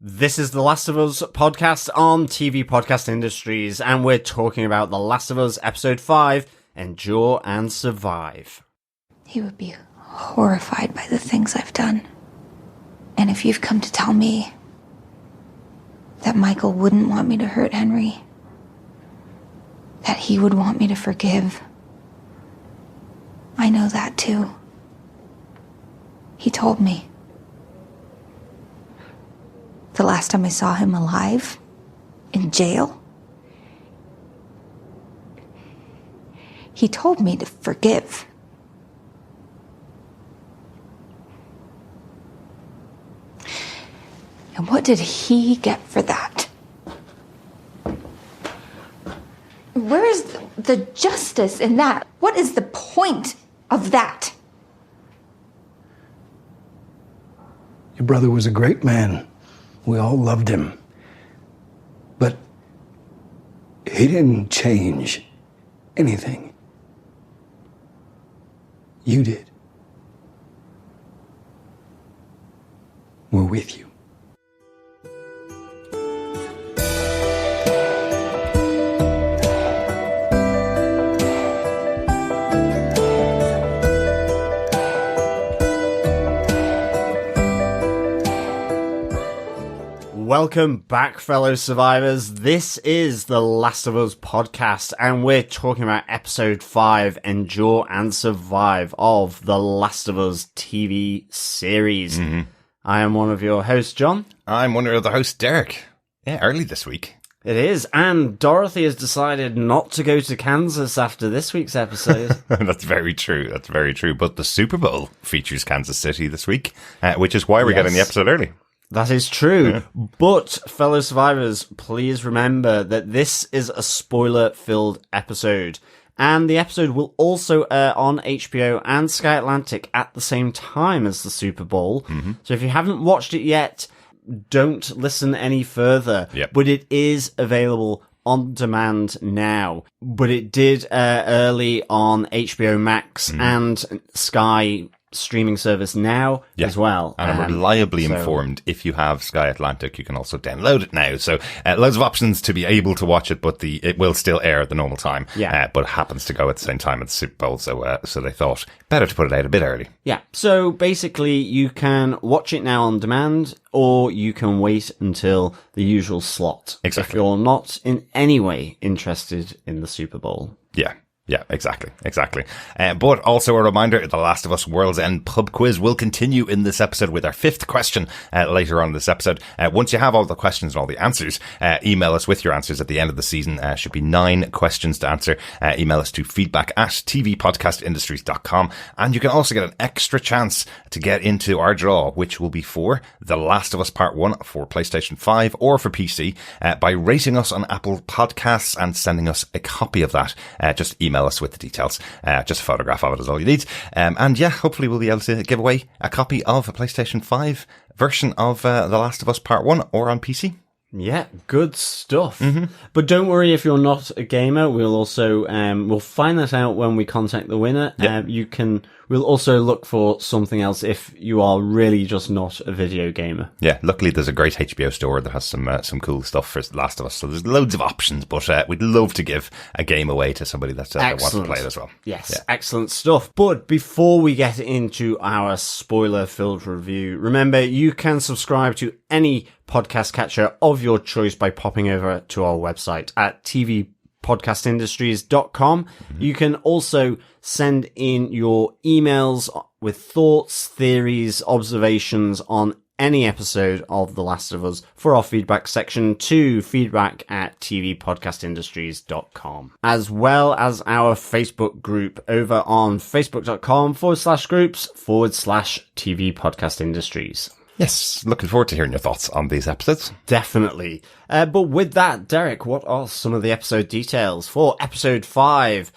This is the Last of Us podcast on TV Podcast Industries, and we're talking about The Last of Us Episode 5, Endure and Survive. He would be horrified by the things I've done. And if you've come to tell me that Michael wouldn't want me to hurt Henry, that he would want me to forgive, I know that too. He told me. The last time I saw him alive, in jail, he told me to forgive. And what did he get for that? Where is the justice in that? What is the point of that? Your brother was a great man. We all loved him. But he didn't change anything. You did. We're with you. Welcome back, fellow survivors. This is the Last of Us podcast, and we're talking about Episode 5, Endure and Survive, of the Last of Us TV series. I am one of your hosts, John. I'm one of the hosts, Derek. Yeah, early this week. It is, and Dorothy has decided not to go to Kansas after this week's episode. That's very true. That's very true. But the Super Bowl features Kansas City this week, which is why we're getting the episode early. That is true. Yeah. But, fellow survivors, please remember that this is a spoiler-filled episode. And the episode will also air on HBO and Sky Atlantic at the same time as the Super Bowl. So if you haven't watched it yet, don't listen any further. But it is available on demand now. But it did air early on HBO Max and Sky streaming service now as well. And I'm reliably informed if you have Sky Atlantic, you can also download it now. So loads of options to be able to watch it, but it will still air at the normal time. But it happens to go at the same time as the Super Bowl. So they thought better to put it out a bit early. Yeah. So basically you can watch it now on demand, or you can wait until the usual slot. Exactly. If you're not in any way interested in the Super Bowl. Yeah, exactly. But also a reminder, The Last of Us World's End pub quiz will continue in this episode with our fifth question later on in this episode. Once you have all the questions and all the answers, email us with your answers at the end of the season. Should be 9 questions to answer. Email us to feedback@tvpodcastindustries.com. And you can also get an extra chance to get into our draw, which will be for The Last of Us Part 1 for PlayStation 5 or for PC, by rating us on Apple Podcasts and sending us a copy of that. Just email us with the details. Just a photograph of it is all you need. And yeah, hopefully we'll be able to give away a copy of a PlayStation 5 version of The Last of Us Part 1 or on PC. Yeah, good stuff. But don't worry if you're not a gamer. We'll also we'll find that out when we contact the winner. We'll also look for something else if you are really just not a video gamer. Yeah, luckily there's a great HBO store that has some cool stuff for The Last of Us. So there's loads of options, but we'd love to give a game away to somebody that wants to play it as well. Yes, excellent stuff. But before we get into our spoiler-filled review, remember you can subscribe to any podcast catcher of your choice by popping over to our website at tvpodcastindustries.com. You can also send in your emails with thoughts, theories, observations on any episode of The Last of Us for our feedback section to feedback@tvpodcastindustries.com, as well as our Facebook group over on facebook.com/groups/TV Podcast Industries. Yes, looking forward to hearing your thoughts on these episodes. Definitely. But with that, Derek, what are some of the episode details for Episode 5,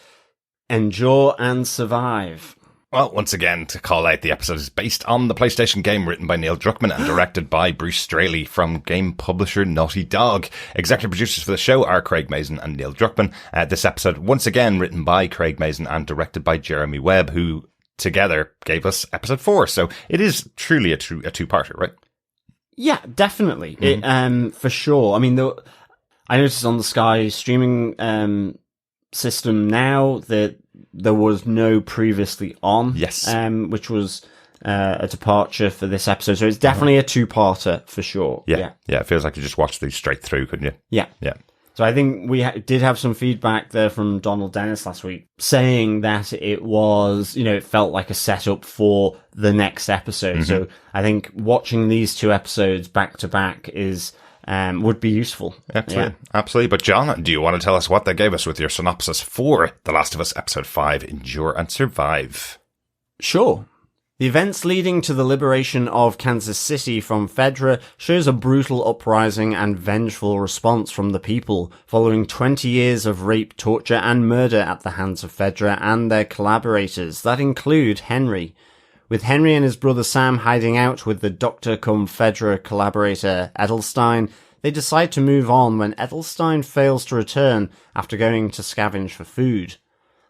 Endure and Survive? Well, once again, to call out, the episode is based on the PlayStation game written by Neil Druckmann and directed by Bruce Straley from game publisher Naughty Dog. Executive producers for the show are Craig Mazin and Neil Druckmann. This episode, once again, written by Craig Mazin and directed by Jeremy Webb, who together gave us episode 4. So it is truly a two-parter, right? Yeah, definitely. For sure. I mean, I noticed on the Sky streaming system now that there was no previously on. Yes. Which was a departure for this episode. So it's definitely a two-parter for sure. Yeah. It feels like you just watched these straight through, couldn't you? Yeah. Yeah. So I think we did have some feedback there from Donald Dennis last week saying that it was, it felt like a setup for the next episode. So I think watching these two episodes back to back is would be useful. Absolutely. Absolutely. But John, do you want to tell us what they gave us with your synopsis for The Last of Us Episode 5, Endure and Survive? Sure. The events leading to the liberation of Kansas City from Fedra shows a brutal uprising and vengeful response from the people, following 20 years of rape, torture, and murder at the hands of Fedra and their collaborators, that include Henry. With Henry and his brother Sam hiding out with the Doctor-cum-Fedra collaborator Edelstein, they decide to move on when Edelstein fails to return after going to scavenge for food.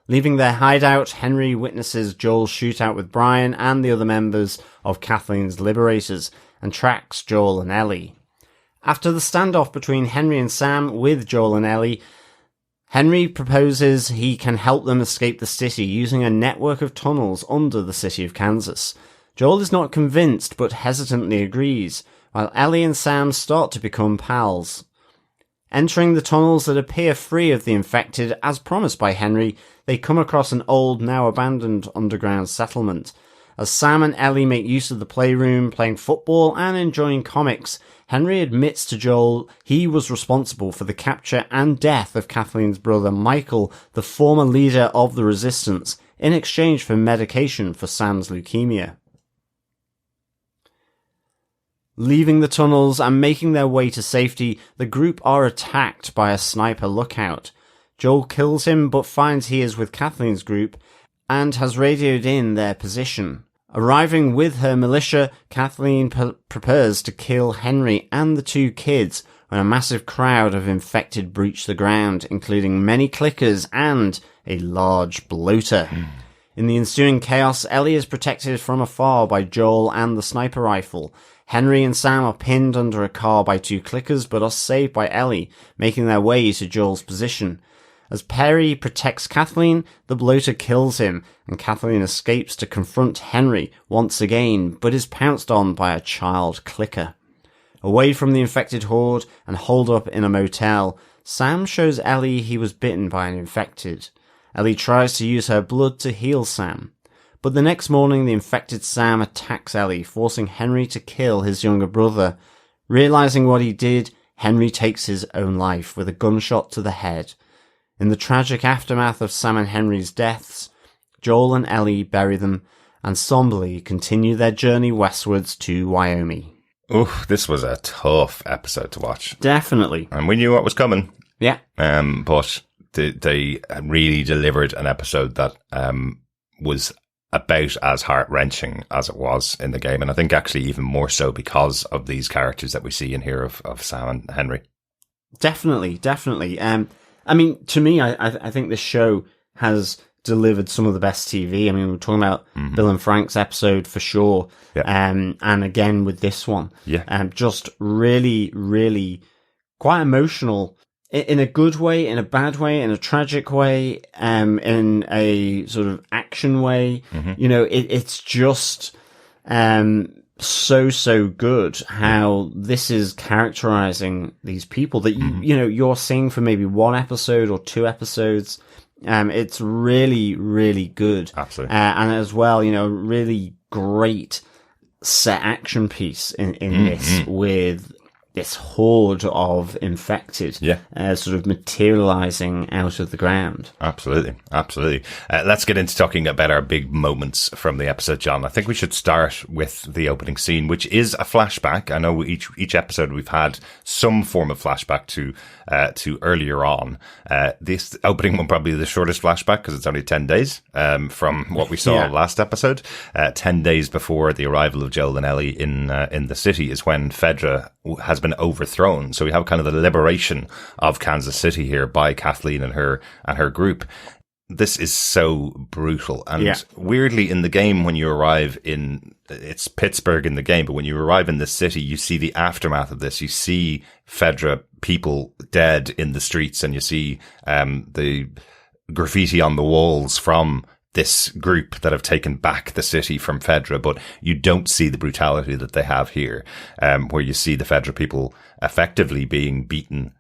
Leaving their hideout, Henry witnesses Joel's shootout with Brian and the other members of Kathleen's Liberators, and tracks Joel and Ellie. After the standoff between Henry and Sam with Joel and Ellie, Henry proposes he can help them escape the city using a network of tunnels under the city of Kansas. Joel is not convinced, but hesitantly agrees, while Ellie and Sam start to become pals. Entering the tunnels that appear free of the infected, as promised by Henry, they come across an old, now abandoned underground settlement. As Sam and Ellie make use of the playroom, playing football and enjoying comics, Henry admits to Joel he was responsible for the capture and death of Kathleen's brother Michael, the former leader of the Resistance, in exchange for medication for Sam's leukemia. Leaving the tunnels and making their way to safety, the group are attacked by a sniper lookout. Joel kills him but finds he is with Kathleen's group and has radioed in their position. Arriving with her militia, Kathleen prepares to kill Henry and the two kids when a massive crowd of infected breach the ground, including many clickers and a large bloater. In the ensuing chaos, Ellie is protected from afar by Joel and the sniper rifle. Henry and Sam are pinned under a car by two clickers but are saved by Ellie, making their way to Joel's position. As Perry protects Kathleen, the bloater kills him, and Kathleen escapes to confront Henry once again, but is pounced on by a child clicker. Away from the infected horde and holed up in a motel, Sam shows Ellie he was bitten by an infected. Ellie tries to use her blood to heal Sam. But the next morning, the infected Sam attacks Ellie, forcing Henry to kill his younger brother. Realizing what he did, Henry takes his own life with a gunshot to the head. In the tragic aftermath of Sam and Henry's deaths, Joel and Ellie bury them and somberly continue their journey westwards to Wyoming. Ooh, this was a tough episode to watch. Definitely. And we knew what was coming. Yeah. But they really delivered an episode that was about as heart-wrenching as it was in the game. And I think actually even more so because of these characters that we see in here of Sam and Henry. Definitely. I mean, to me, I think this show has delivered some of the best TV. I mean, we're talking about Bill and Frank's episode for sure. Yeah. And again with this one. Yeah. Just really, really quite emotional in a good way, in a bad way, in a tragic way, in a sort of action way. You know, it's just, so good how this is characterizing these people that you're seeing for maybe one episode or two episodes. It's really, really good. Absolutely. And as well, really great set action piece in this with this horde of infected, sort of materializing out of the ground. Absolutely. Let's get into talking about our big moments from the episode, John. I think we should start with the opening scene, which is a flashback. I know each episode we've had some form of flashback to earlier on. This opening one probably the shortest flashback because it's only 10 days from what we saw last episode. 10 days before the arrival of Joel and Ellie in the city is when Fedra has been overthrown. So we have kind of the liberation of Kansas City here by Kathleen and her group. this is so brutal. And Yeah. weirdly, in the game, when you arrive in, it's Pittsburgh in the game, but when you arrive in the city, you see the aftermath of this. You see Fedra people dead in the streets, and you see the graffiti on the walls from this group that have taken back the city from Fedra, but you don't see the brutality that they have here, where you see the Fedra people effectively being beaten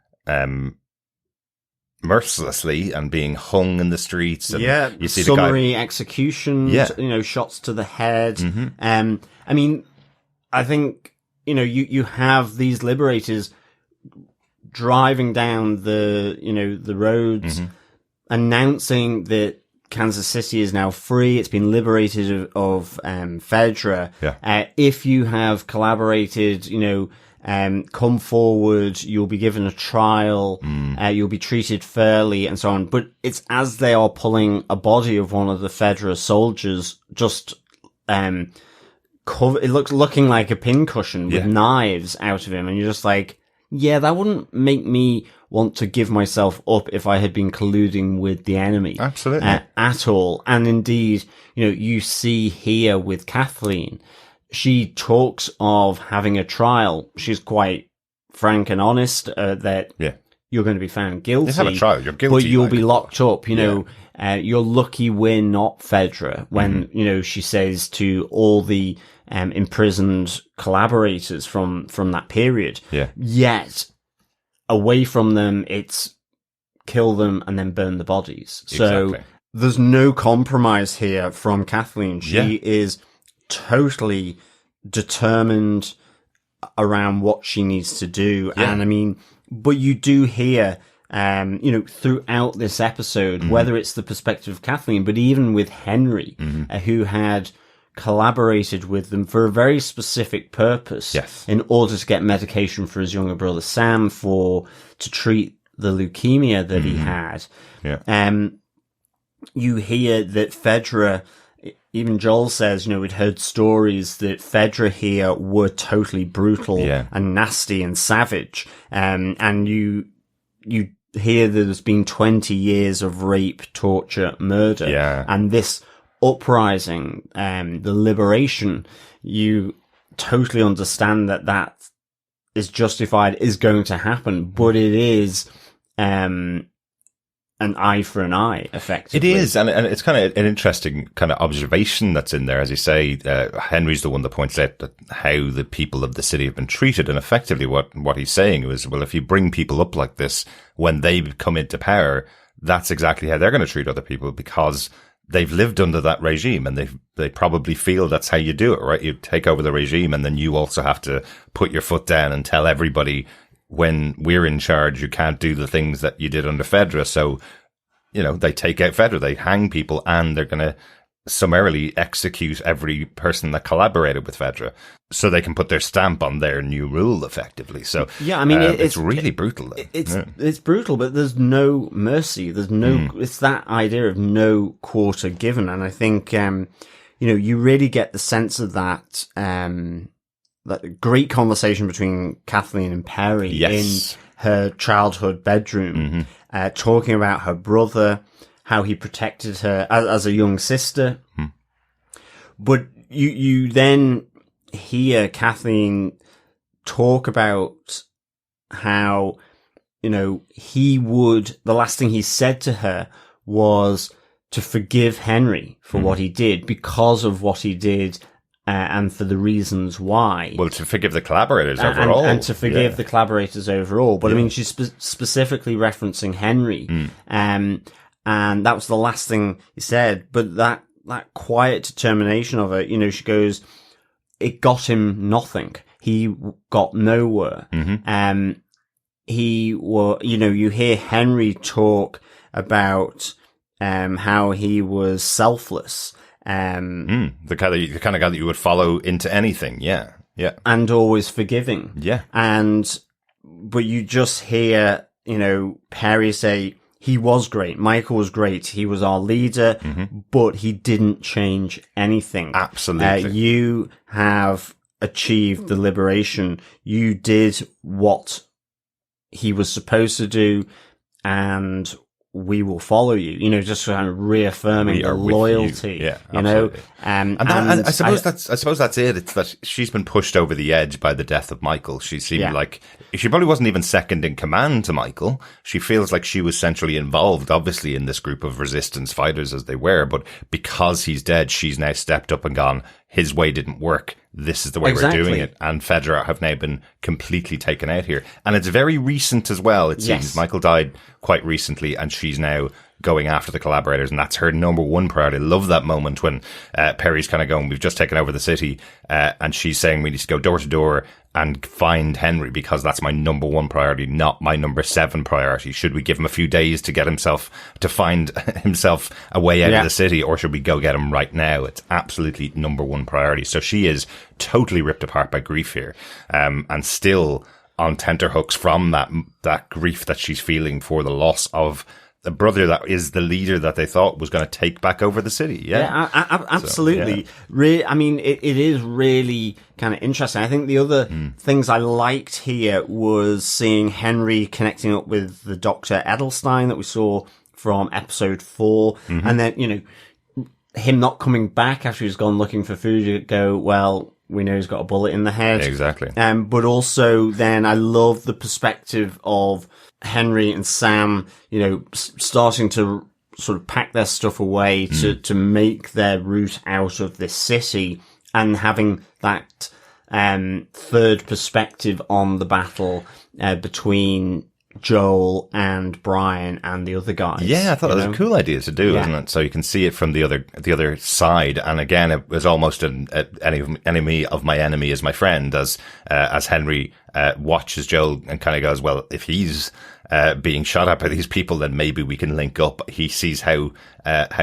mercilessly and being hung in the streets. And Yeah, you see summary executions, Yeah. shots to the head. I mean, I think, you have these liberators driving down the roads, announcing that Kansas City is now free. It's been liberated of Fedra. Yeah. If you have collaborated, come forward, you'll be given a trial, you'll be treated fairly, and so on. But it's as they are pulling a body of one of the Fedra soldiers, just looking like a pincushion with knives out of him, and you're just like, yeah, that wouldn't make me want to give myself up if I had been colluding with the enemy. Absolutely. At all. And indeed, you see here with Kathleen, she talks of having a trial. She's quite frank and honest that you're going to be found guilty. You have a trial, you're guilty. But you'll be locked up, you're lucky we're not Fedra, when, she says to all the imprisoned collaborators from that period. Yeah. Yet, away from them, it's kill them and then burn the bodies. So Exactly. there's no compromise here from Kathleen. She is totally determined around what she needs to do. Yeah. And I mean, but you do hear, throughout this episode, whether it's the perspective of Kathleen, but even with Henry, who had collaborated with them for a very specific purpose, in order to get medication for his younger brother Sam to treat the leukemia that he had. Yeah. You hear that Fedra, even Joel says, we'd heard stories that Fedra here were totally brutal and nasty and savage. And you hear that there's been 20 years of rape, torture, murder. Yeah. And this uprising, the liberation, you totally understand that is justified, is going to happen, but it is, an eye for an eye, effectively. It is, and it's kind of an interesting kind of observation that's in there. As you say, Henry's the one that points out that how the people of the city have been treated, and effectively what he's saying is, well, if you bring people up like this, when they come into power, that's exactly how they're going to treat other people, because they've lived under that regime, and they probably feel that's how you do it, right? You take over the regime, and then you also have to put your foot down and tell everybody, when we're in charge, you can't do the things that you did under Fedra. So, they take out Fedra, they hang people, and they're going to summarily execute every person that collaborated with Fedra, so they can put their stamp on their new rule, effectively. So, yeah, I mean, it's really brutal. It's brutal, but there's no mercy. There's no. It's that idea of no quarter given, and I think you really get the sense of that. That great conversation between Kathleen and Perry in her childhood bedroom, talking about her brother, how he protected her as a young sister. But you then hear Kathleen talk about how, the last thing he said to her was to forgive Henry for what he did, because of what he did, and for the reasons why. Well, to forgive the collaborators overall. And to forgive the collaborators overall. But I mean, she's specifically referencing Henry. And that was the last thing he said. But that quiet determination of it, she goes, it got him nothing. He got nowhere. You hear Henry talk about how he was selfless. The kind of guy that you would follow into anything. Yeah. And always forgiving. Yeah. But you just hear, Perry say, he was great. Michael was great. He was our leader, but he didn't change anything. Absolutely. You have achieved the liberation. You did what he was supposed to do, and we will follow you, you know, just kind of reaffirming We the are with you. loyalty, Yeah, you know. absolutely. And I suppose that's it. It's that she's been pushed over the edge by the death of Michael. She seemed like she probably wasn't even second in command to Michael. She feels like she was centrally involved, obviously, in this group of resistance fighters as they were. But because he's dead, she's now stepped up and gone, his way didn't work. This is the way we're doing it. And Fedra have now been completely taken out here. And it's very recent as well, it seems. Michael died quite recently, and she's now going after the collaborators, and that's her number one priority. I love that moment when Perry's kind of going, we've just taken over the city, and she's saying we need to go door to door and find Henry, because that's my number one priority, not my number 7 priority. Should we give him a few days to get himself, to find himself a way out of the city, or should we go get him right now? It's absolutely number one priority. So she is totally ripped apart by grief here, and still on tenterhooks from that grief that she's feeling for the loss of the brother that is the leader that they thought was going to take back over the city. Absolutely. So, I mean, it is really kind of interesting. I think the other things I liked here was seeing Henry connecting up with the Dr. Edelstein that we saw from episode 4. And then, you know, him not coming back after he's gone looking for food. You go, well, we know he's got a bullet in the head. Exactly. But also then I love the perspective of Henry and Sam, you know, starting to sort of pack their stuff away to make their route out of this city, and having that third perspective on the battle between Joel and Brian and the other guys. Yeah, I thought that was a cool idea to do, isn't it? So you can see it from the other side. And again, it was almost an enemy of my enemy is my friend, as Henry watches Joel and kind of goes, well, if he's being shot at by these people, then maybe we can link up. He sees how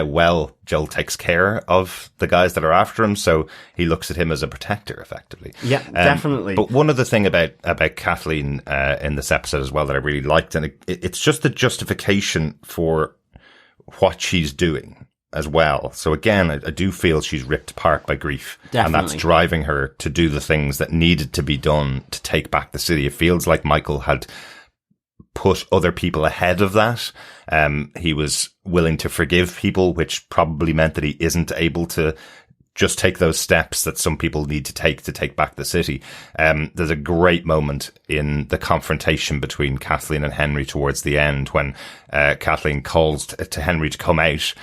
well Joel takes care of the guys that are after him, so he looks at him as a protector, effectively. Yeah, definitely. But one other thing about Kathleen in this episode as well that I really liked, and it's just the justification for what she's doing as well. So again, I do feel she's ripped apart by grief. Definitely. And that's driving her to do the things that needed to be done to take back the city. It feels like Michael had put other people ahead of that. He was willing to forgive people, which probably meant that he isn't able to just take those steps that some people need to take back the city. There's a great moment in the confrontation between Kathleen and Henry towards the end when Kathleen calls to Henry to come out.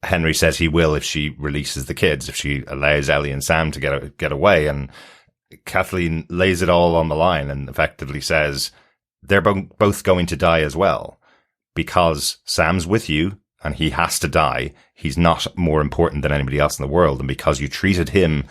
Henry says he will if she releases the kids, if she allows Ellie and Sam to get away. And Kathleen lays it all on the line and effectively says, they're both going to die as well, because Sam's with you and he has to die. He's not more important than anybody else in the world. And because you treated him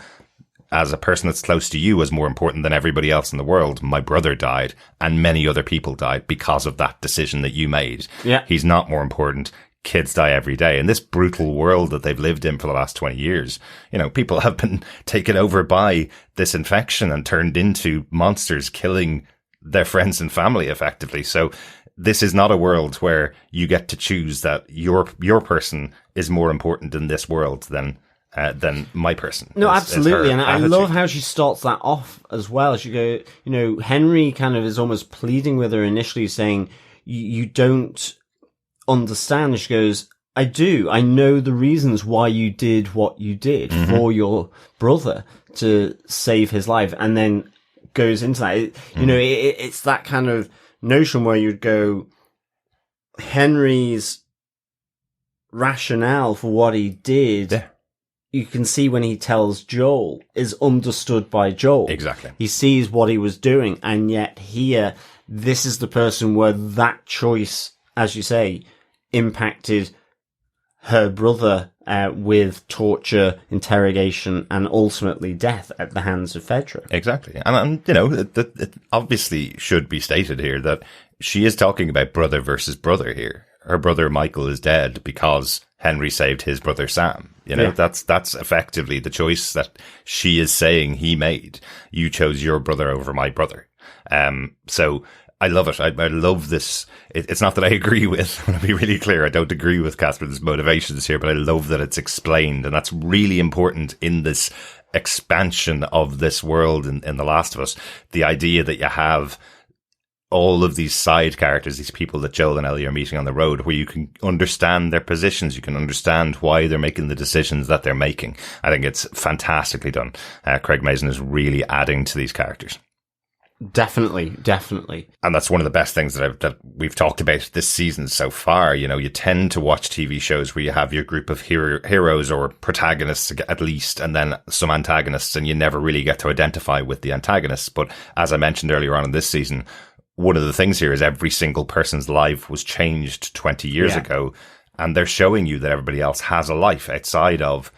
as a person that's close to you as more important than everybody else in the world, my brother died and many other people died because of that decision that you made. Yeah. He's not more important. Kids die every day. In this brutal world that they've lived in for the last 20 years, you know, people have been taken over by this infection and turned into monsters, killing their friends and family effectively. So this is not a world where you get to choose that your person is more important in this world than my person. No, absolutely. And I love how she starts that off as well. She go, you know, Henry kind of is almost pleading with her initially, saying, you don't understand. She goes, I do. I know the reasons why you did what you did for your brother to save his life. And then goes into that. You know, it's that kind of notion where you'd go, Henry's rationale for what he did, you can see when he tells Joel, is understood by Joel. Exactly. He sees what he was doing, and yet here, this is the person where that choice, as you say, impacted her brother with torture, interrogation, and ultimately death at the hands of Fedra. Exactly. And you know, it obviously should be stated here that she is talking about brother versus brother here. Her brother Michael is dead because Henry saved his brother Sam. You know, that's effectively the choice that she is saying he made. You chose your brother over my brother. So I love it. I love this. It's not that I agree with, I want to be really clear, I don't agree with Catherine's motivations here, but I love that it's explained. And that's really important in this expansion of this world in The Last of Us. The idea that you have all of these side characters, these people that Joel and Ellie are meeting on the road, where you can understand their positions, you can understand why they're making the decisions that they're making. I think it's fantastically done. Craig Mazin is really adding to these characters. Definitely. And that's one of the best things that we've talked about this season so far. You know, you tend to watch TV shows where you have your group of heroes or protagonists at least, and then some antagonists, and you never really get to identify with the antagonists. But as I mentioned earlier on in this season, one of the things here is every single person's life was changed 20 years ago, and they're showing you that everybody else has a life outside of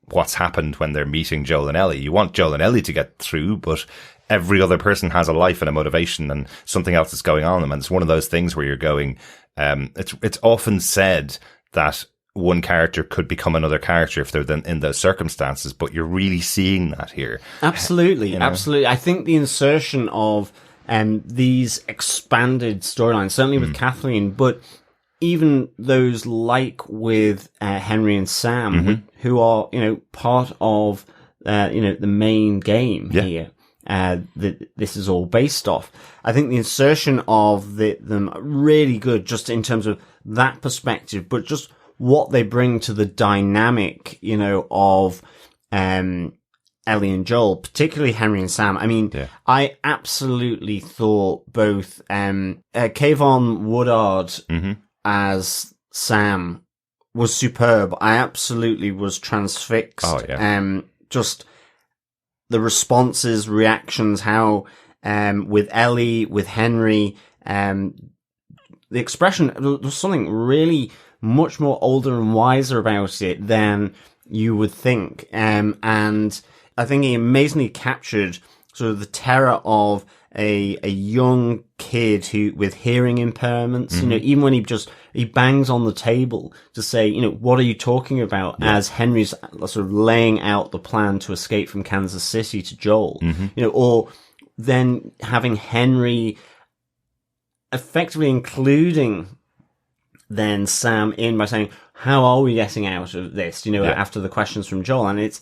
what's happened when they're meeting Joel and Ellie. You want Joel and Ellie to get through, but every other person has a life and a motivation and something else that's going on in them. And it's one of those things where you're going, it's often said that one character could become another character if they're in those circumstances, but you're really seeing that here. Absolutely. You know? Absolutely. I think the insertion of these expanded storylines, certainly with Kathleen, but even those like with Henry and Sam, who are, you know, part of, the main game here. That this is all based off. I think the insertion of them really good, just in terms of that perspective, but just what they bring to the dynamic, you know, of Ellie and Joel, particularly Henry and Sam. I mean, I absolutely thought both Kayvon Woodard as Sam was superb. I absolutely was transfixed. Oh yeah. Just the responses, reactions, how, with Ellie, with Henry, the expression, there was something really much more older and wiser about it than you would think. And I think he amazingly captured sort of the terror of a young kid with hearing impairments, you know, even when he bangs on the table to say, you know, what are you talking about? As Henry's sort of laying out the plan to escape from Kansas City to Joel, you know, or then having Henry effectively including then Sam in by saying, how are we getting out of this? You know, after the questions from Joel, and it's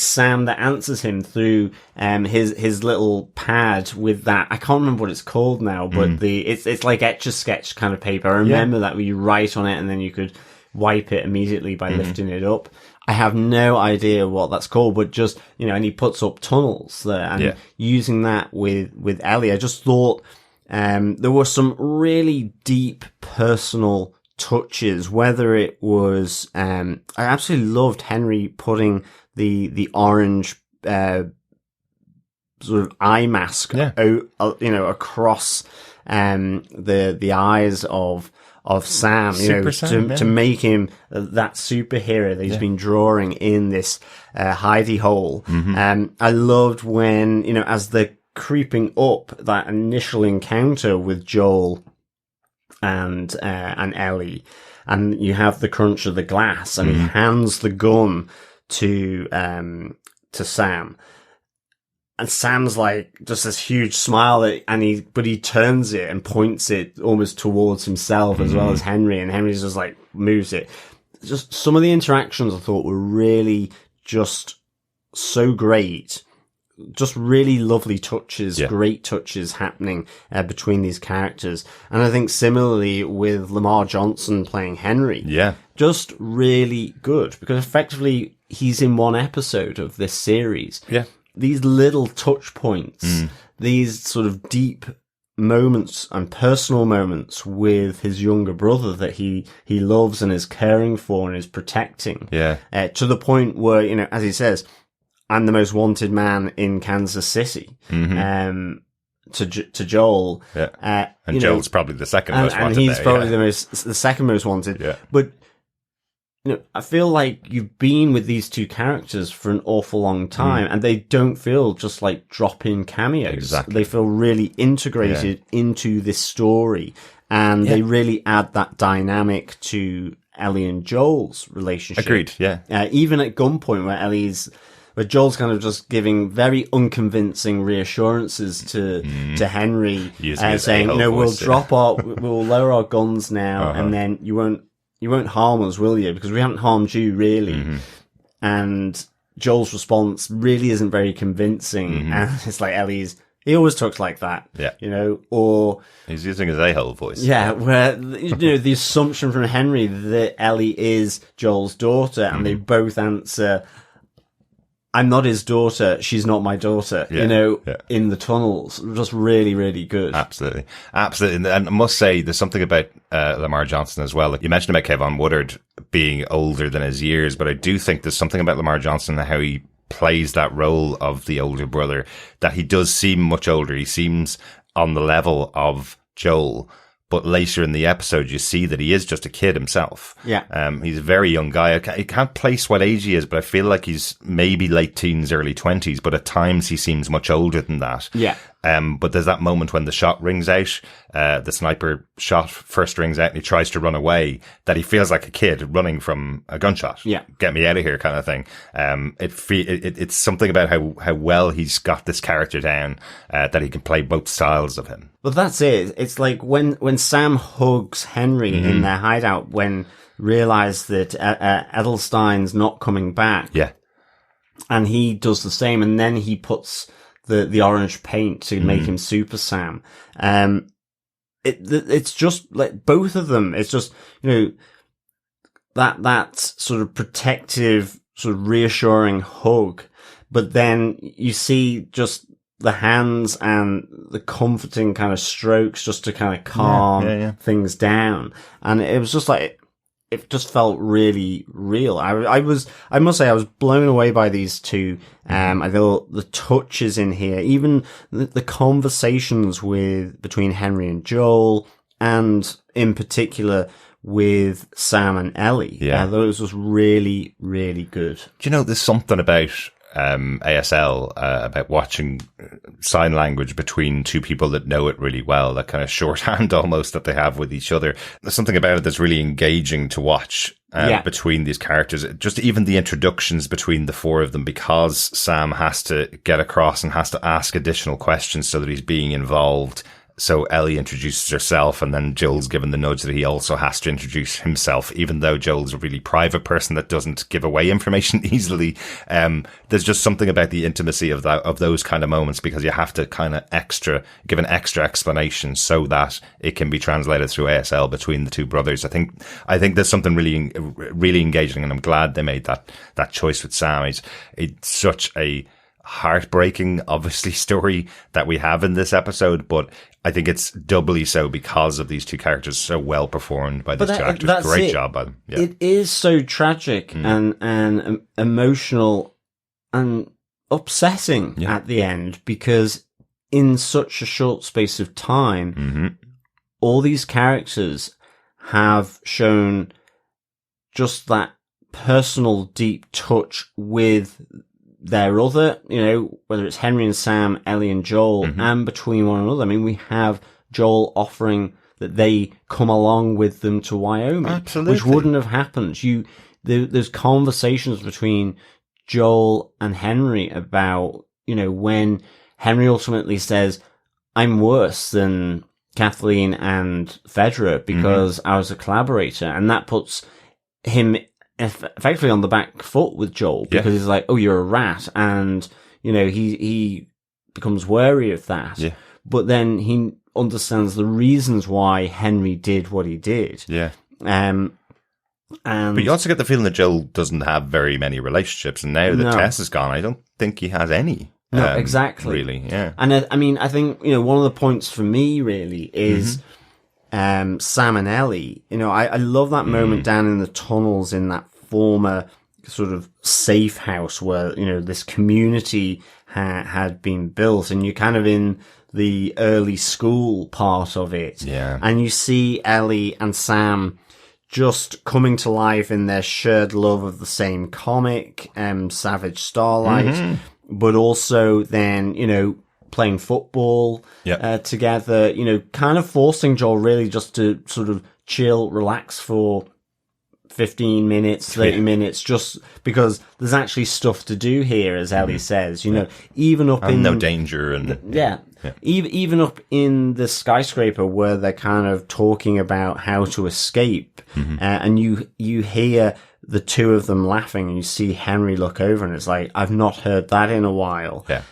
Sam that answers him through his little pad with that. I can't remember what it's called now, but it's like Etch-a-Sketch kind of paper. I remember that where you write on it and then you could wipe it immediately by lifting it up. I have no idea what that's called, but just, you know, and he puts up tunnels there and using that with Ellie. I just thought there were some really deep personal touches, whether it was I absolutely loved Henry putting the orange sort of eye mask out, you know, across the eyes of Sam, you know, to make him that superhero that he's been drawing in this hidey hole. I loved when, you know, as they're creeping up, that initial encounter with Joel and Ellie, and you have the crunch of the glass, and he hands the gun to Sam, and Sam's like just this huge smile, but he turns it and points it almost towards himself as well as Henry, and Henry's just like moves it. Just some of the interactions I thought were really just so great. Just really lovely touches, great touches happening between these characters. And I think similarly with Lamar Johnson playing Henry, just really good, because effectively he's in one episode of this series. These little touch points, these sort of deep moments and personal moments with his younger brother that he loves and is caring for and is protecting. To the point where, you know, as he says, I'm the most wanted man in Kansas City. To Joel, and Joel's probably the second most wanted, and he's probably the second most wanted. But you know, I feel like you've been with these two characters for an awful long time, and they don't feel just like drop-in cameos. Exactly. They feel really integrated into this story, and they really add that dynamic to Ellie and Joel's relationship. Agreed. Even at gunpoint, where Joel's kind of just giving very unconvincing reassurances to Henry, saying, "No, we'll we'll lower our guns now, and then you won't harm us, will you? Because we haven't harmed you, really." And Joel's response really isn't very convincing, and it's like Ellie's, He always talks like that. Yeah. You know, or He's using his a-hole voice. yeah, where, you know, the assumption from Henry that Ellie is Joel's daughter, and they both answer, I'm not his daughter, she's not my daughter, Yeah, you know, yeah. in the tunnels. Just really, really good. Absolutely. Absolutely. And I must say, there's something about Lamar Johnson as well. Like you mentioned about Kevin Woodard being older than his years, but I do think there's something about Lamar Johnson and how he plays that role of the older brother, that he does seem much older. He seems on the level of Joel. But later in the episode, you see that he is just a kid himself. Yeah. He's a very young guy. I can't place what age he is, but I feel like he's maybe late teens, early 20s, but at times he seems much older than that. Yeah. But there's that moment when the shot rings out, the sniper shot first rings out and he tries to run away, that he feels like a kid running from a gunshot. Yeah. Get me out of here kind of thing. It's something about how well he's got this character down, that he can play both styles of him. But that's it. It's like when Sam hugs Henry in their hideout, when realize that Edelstein's not coming back. Yeah. And he does the same, and then he puts the orange paint to make him Super Sam. It's just like both of them. It's just, you know, that sort of protective, sort of reassuring hug. But then you see just the hands and the comforting kind of strokes just to kind of calm things down. And it was just like, it just felt really real. I must say I was blown away by these two. I thought the touches in here, even the conversations between Henry and Joel, and in particular with Sam and Ellie. Yeah. Those was really, really good. Do you know, there's something about ASL, about watching sign language between two people that know it really well, that kind of shorthand almost that they have with each other. There's something about it that's really engaging to watch between these characters. Just even the introductions between the four of them, because Sam has to get across and has to ask additional questions so that he's being involved. So Ellie introduces herself, and then Joel's given the nudge that he also has to introduce himself, even though Joel's a really private person that doesn't give away information easily. There's just something about the intimacy of those kind of moments, because you have to kind of give an extra explanation so that it can be translated through ASL between the two brothers. I think there's something really, really engaging, and I'm glad they made that choice with Sam. It's such a heartbreaking, obviously, story that we have in this episode, but I think it's doubly so because of these two characters so well performed by these two actors. Great job by them. Yeah. It is so tragic and emotional and upsetting at the end, because in such a short space of time, all these characters have shown just that personal, deep touch with their other, you know, whether it's Henry and Sam, Ellie and Joel, and between one another. I mean, we have Joel offering that they come along with them to Wyoming. Absolutely. Which wouldn't have happened. There's conversations between Joel and Henry about, you know, when Henry ultimately says, I'm worse than Kathleen and Fedra because I was a collaborator. And that puts him effectively on the back foot with Joel, because he's like, oh, you're a rat. And, you know, he becomes wary of that. Yeah. But then he understands the reasons why Henry did what he did. Yeah. But you also get the feeling that Joel doesn't have very many relationships, and now that Tess is gone, I don't think he has any. No, exactly. Really, yeah. And I mean, I think, you know, one of the points for me really is Sam and Ellie. You know, I love that moment down in the tunnels in that former sort of safe house where, you know, this community had been built, and you're kind of in the early school part of it. Yeah. And you see Ellie and Sam just coming to life in their shared love of the same comic, Savage Starlight, but also then, you know, playing football together, you know, kind of forcing Joel really just to sort of chill, relax for 15 minutes, 30 minutes, just because there's actually stuff to do here, as Ellie says, you know, even up in no danger and even up in the skyscraper where they're kind of talking about how to escape, and you hear the two of them laughing, and you see Henry look over, and it's like, I've not heard that in a while. Yeah.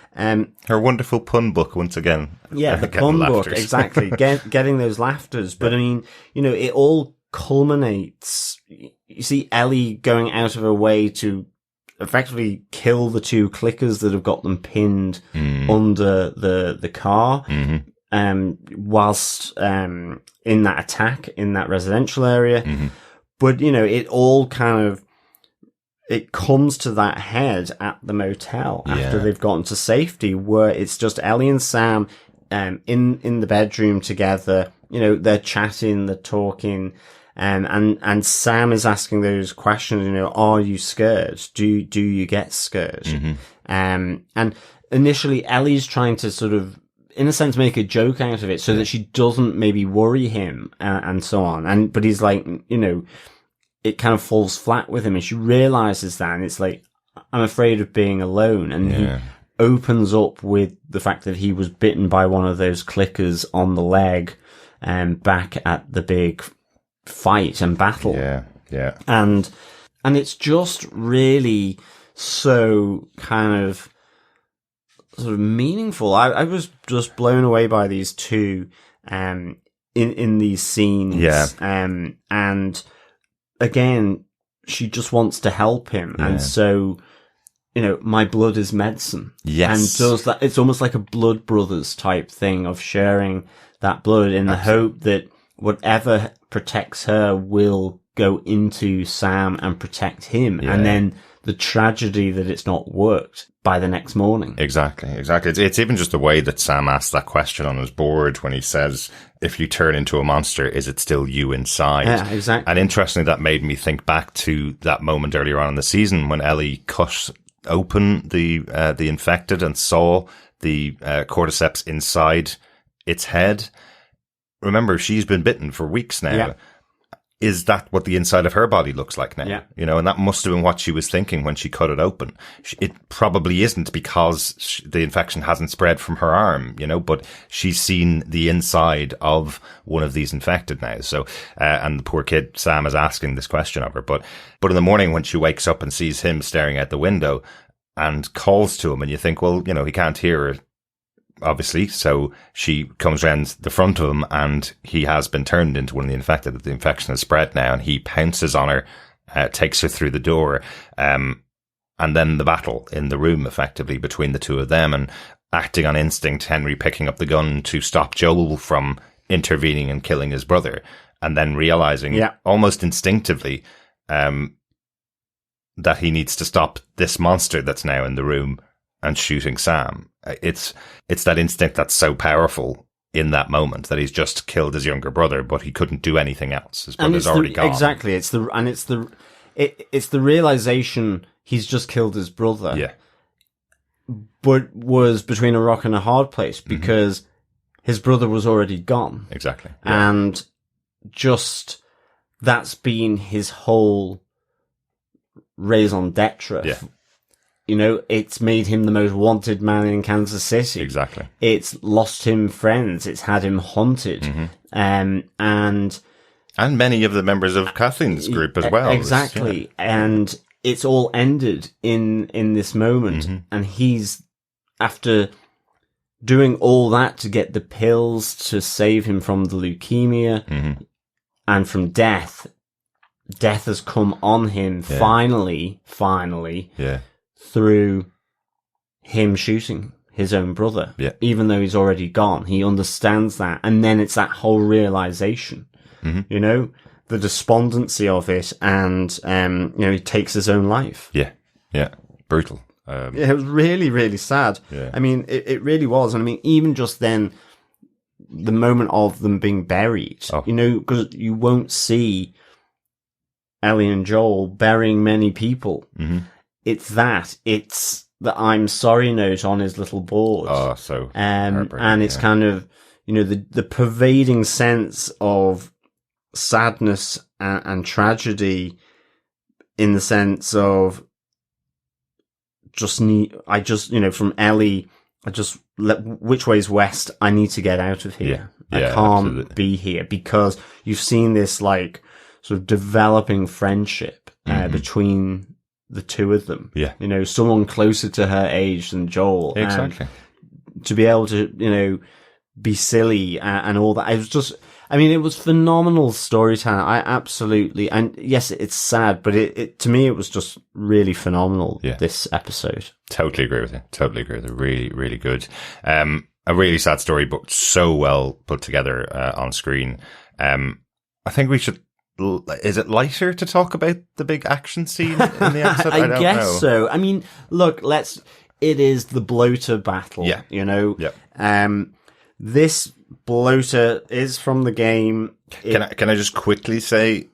Her wonderful pun book once again. Yeah, the Getting pun book, laughters. exactly. Getting those laughters. But I mean, it all culminates. You see Ellie going out of her way to effectively kill the two clickers that have got them pinned under the car, whilst in that attack in that residential area. But it all kind of comes to that head at the motel after they've gotten to safety, where it's just Ellie and Sam in the bedroom together. They're chatting, they're talking. And Sam is asking those questions, are you scared? Do you get scared? And initially Ellie's trying to sort of, in a sense, make a joke out of it so that she doesn't maybe worry him, and so on. But he's like, it kind of falls flat with him, and she realizes that, and it's like, I'm afraid of being alone. And he opens up with the fact that he was bitten by one of those clickers on the leg, back at the big fight and battle. Yeah. And it's just really so kind of sort of meaningful. I was just blown away by these two, in these scenes. Yeah. And again, she just wants to help him. And so, my blood is medicine. Yes. And does that, it's almost like a blood brothers type thing of sharing that blood in the hope that whatever protects her will go into Sam and protect him. Yeah. And then the tragedy that it's not worked by the next morning. Exactly. It's even just the way that Sam asks that question on his board when he says, if you turn into a monster, is it still you inside? Yeah, exactly. And interestingly, that made me think back to that moment earlier on in the season when Ellie cut open the infected and saw the cordyceps inside its head. Remember, she's been bitten for weeks now. Yeah. Is that what the inside of her body looks like now? Yeah. And that must have been what she was thinking when she cut it open. It probably isn't, because the infection hasn't spread from her arm, but she's seen the inside of one of these infected now. So, and the poor kid, Sam, is asking this question of her. But in the morning when she wakes up and sees him staring out the window and calls to him, and you think, well, he can't hear her, obviously. So she comes around the front of him, and he has been turned into one of the infected. The infection has spread now, and he pounces on her, takes her through the door. And then the battle in the room, effectively, between the two of them, and acting on instinct, Henry picking up the gun to stop Joel from intervening and killing his brother, and then realizing almost instinctively, that he needs to stop this monster that's now in the room and shooting Sam. It's that instinct that's so powerful in that moment, that he's just killed his younger brother, but he couldn't do anything else. His brother's already gone. Exactly. It's the realization he's just killed his brother. Yeah. But was between a rock and a hard place, because his brother was already gone. Exactly. Yeah. And just that's been his whole raison d'etre. Yeah. It's made him the most wanted man in Kansas City. Exactly. It's lost him friends. It's had him haunted. And many of the members of Kathleen's group as well. Exactly. And it's all ended in this moment. And he's, after doing all that to get the pills to save him from the leukemia and from death has come on him finally. Yeah. Through him shooting his own brother. Yeah. Even though he's already gone. He understands that. And then it's that whole realization, the despondency of it, and, he takes his own life. Yeah. Yeah. Brutal. It was really, really sad. Yeah. I mean, it really was. And I mean, even just then, the moment of them being buried, because you won't see Ellie and Joel burying many people. It's the I'm sorry note on his little board. Oh, so and it's kind of, the pervading sense of sadness and tragedy, in the sense of from Ellie, which way's west? I need to get out of here. I can't absolutely be here, because you've seen this sort of developing friendship between the two of them. Yeah. You know, someone closer to her age than Joel. Exactly. To be able to, you know, be silly and all that. It was just, I mean, it was phenomenal storytelling. I absolutely, and yes, it's sad, but it to me, it was just really phenomenal, this episode. Totally agree with you. Really, really good. A really sad story, but so well put together on screen. I think we should. Is it lighter to talk about the big action scene in the episode? I don't guess know. so. I mean, look, it is the bloater battle. Yeah. You know. Yeah. This bloater is from the game. Can I just quickly say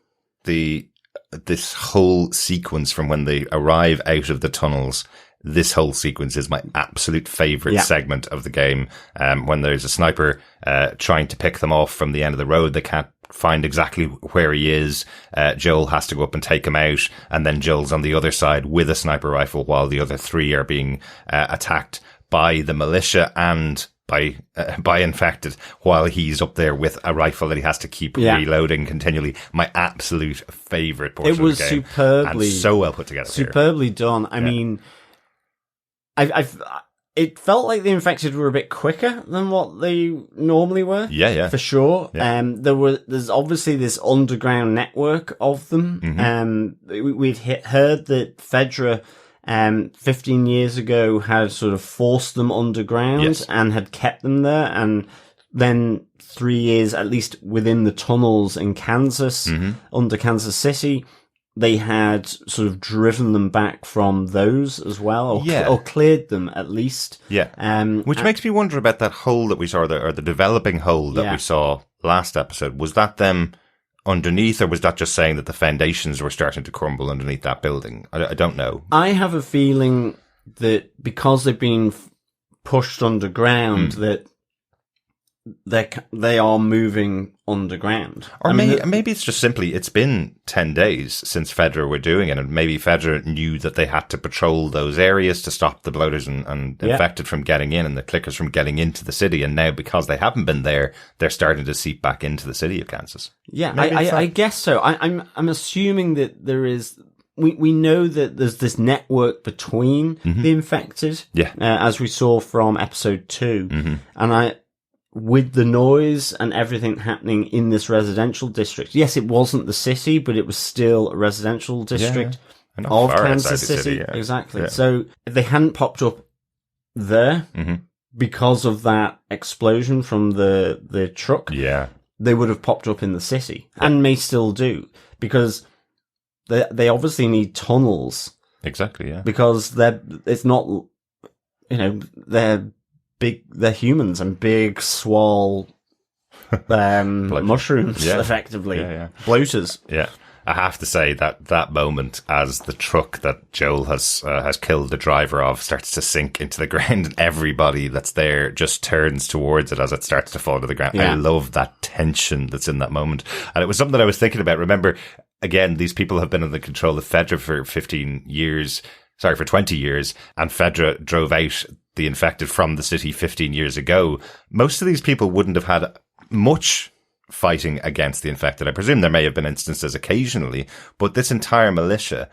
this whole sequence from when they arrive out of the tunnels. This whole sequence is my absolute favorite segment of the game. When there's a sniper trying to pick them off from the end of the road, they can't find exactly where he is. Joel has to go up and take him out, and then Joel's on the other side with a sniper rifle while the other three are being attacked by the militia and by infected, while he's up there with a rifle that he has to keep reloading continually. My absolute favorite portion It was of the game. superbly And so well put together. Superbly done. I mean, it felt like the infected were a bit quicker than what they normally were. Yeah. For sure. Yeah. There's obviously this underground network of them. We'd heard that Fedra 15 years ago had sort of forced them underground and had kept them there. And then 3 years, at least within the tunnels in Kansas, under Kansas City, they had sort of driven them back from those as well, or cleared them at least. Yeah. Which makes me wonder about that hole that we saw, or the developing hole that we saw last episode. Was that them underneath, or was that just saying that the foundations were starting to crumble underneath that building? I don't know. I have a feeling that because they've been pushed underground, that they are moving underground. Or maybe it's just simply, it's been 10 days since Fedra were doing it, and maybe Fedra knew that they had to patrol those areas to stop the bloaters and infected from getting in and the clickers from getting into the city, and now because they haven't been there, they're starting to seep back into the city of Kansas. Yeah, I guess so. I'm assuming that there is... We know that there's this network between the infected, as we saw from episode 2, and with the noise and everything happening in this residential district. Yes, it wasn't the city, but it was still a residential district of Kansas City. Exactly. Yeah. So if they hadn't popped up there because of that explosion from the truck, they would have popped up in the city and may still do, because they obviously need tunnels. Exactly. Yeah. Because it's not, they're humans and big swole mushrooms, effectively. Bloaters. Yeah. I have to say that moment as the truck that Joel has killed the driver of starts to sink into the ground, and everybody that's there just turns towards it as it starts to fall to the ground. I love that tension that's in that moment. And it was something that I was thinking about. Remember, again, these people have been under the control of Fedra for 20 years, and Fedra drove out the infected from the city 15 years ago. Most of these people wouldn't have had much fighting against the infected. I presume there may have been instances occasionally, but this entire militia,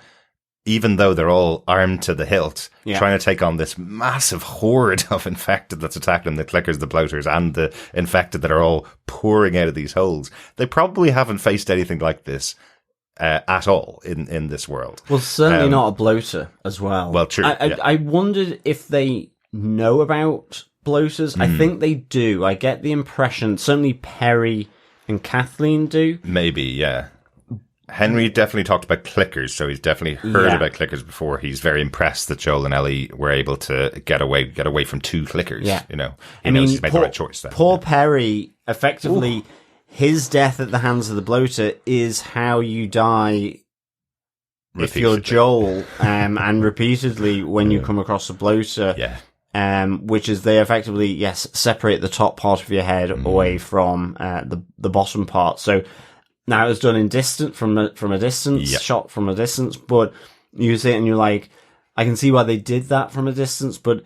even though they're all armed to the hilt, trying to take on this massive horde of infected that's attacking the clickers, the bloaters, and the infected that are all pouring out of these holes, they probably haven't faced anything like this at all in this world. Well, certainly not a bloater as well. Well, true. I wondered if they know about bloaters. I think they do. I get the impression, certainly Perry and Kathleen do. Maybe, yeah. Henry definitely talked about clickers, so he's definitely heard about clickers before. He's very impressed that Joel and Ellie were able to get away from 2 clickers. Yeah. He knows he's made the right choice there. Poor Perry, effectively... Ooh. His death at the hands of the bloater is how you die if you're Joel, and repeatedly when you come across a bloater, which is they effectively, separate the top part of your head away from the bottom part. So now it's done in from a distance, shot from a distance, but you see it and you're like, I can see why they did that from a distance, but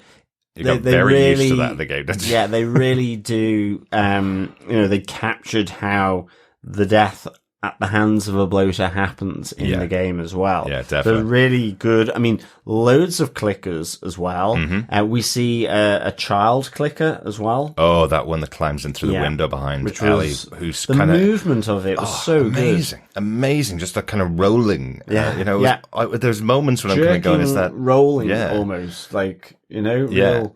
they very really, used to that in the game, didn't you? Yeah, they really do. They captured how the death at the hands of a bloater happens in the game as well. Yeah, definitely. So really good. I mean, loads of clickers as well. We see a child clicker as well. Oh, that one that climbs in through the window behind Which Ellie, was who's the kind of movement of it was so amazing, amazing. Just that kind of rolling. Yeah, you know, there's moments when good. I'm kind of going, is that rolling Yeah. almost like, you know, Yeah. real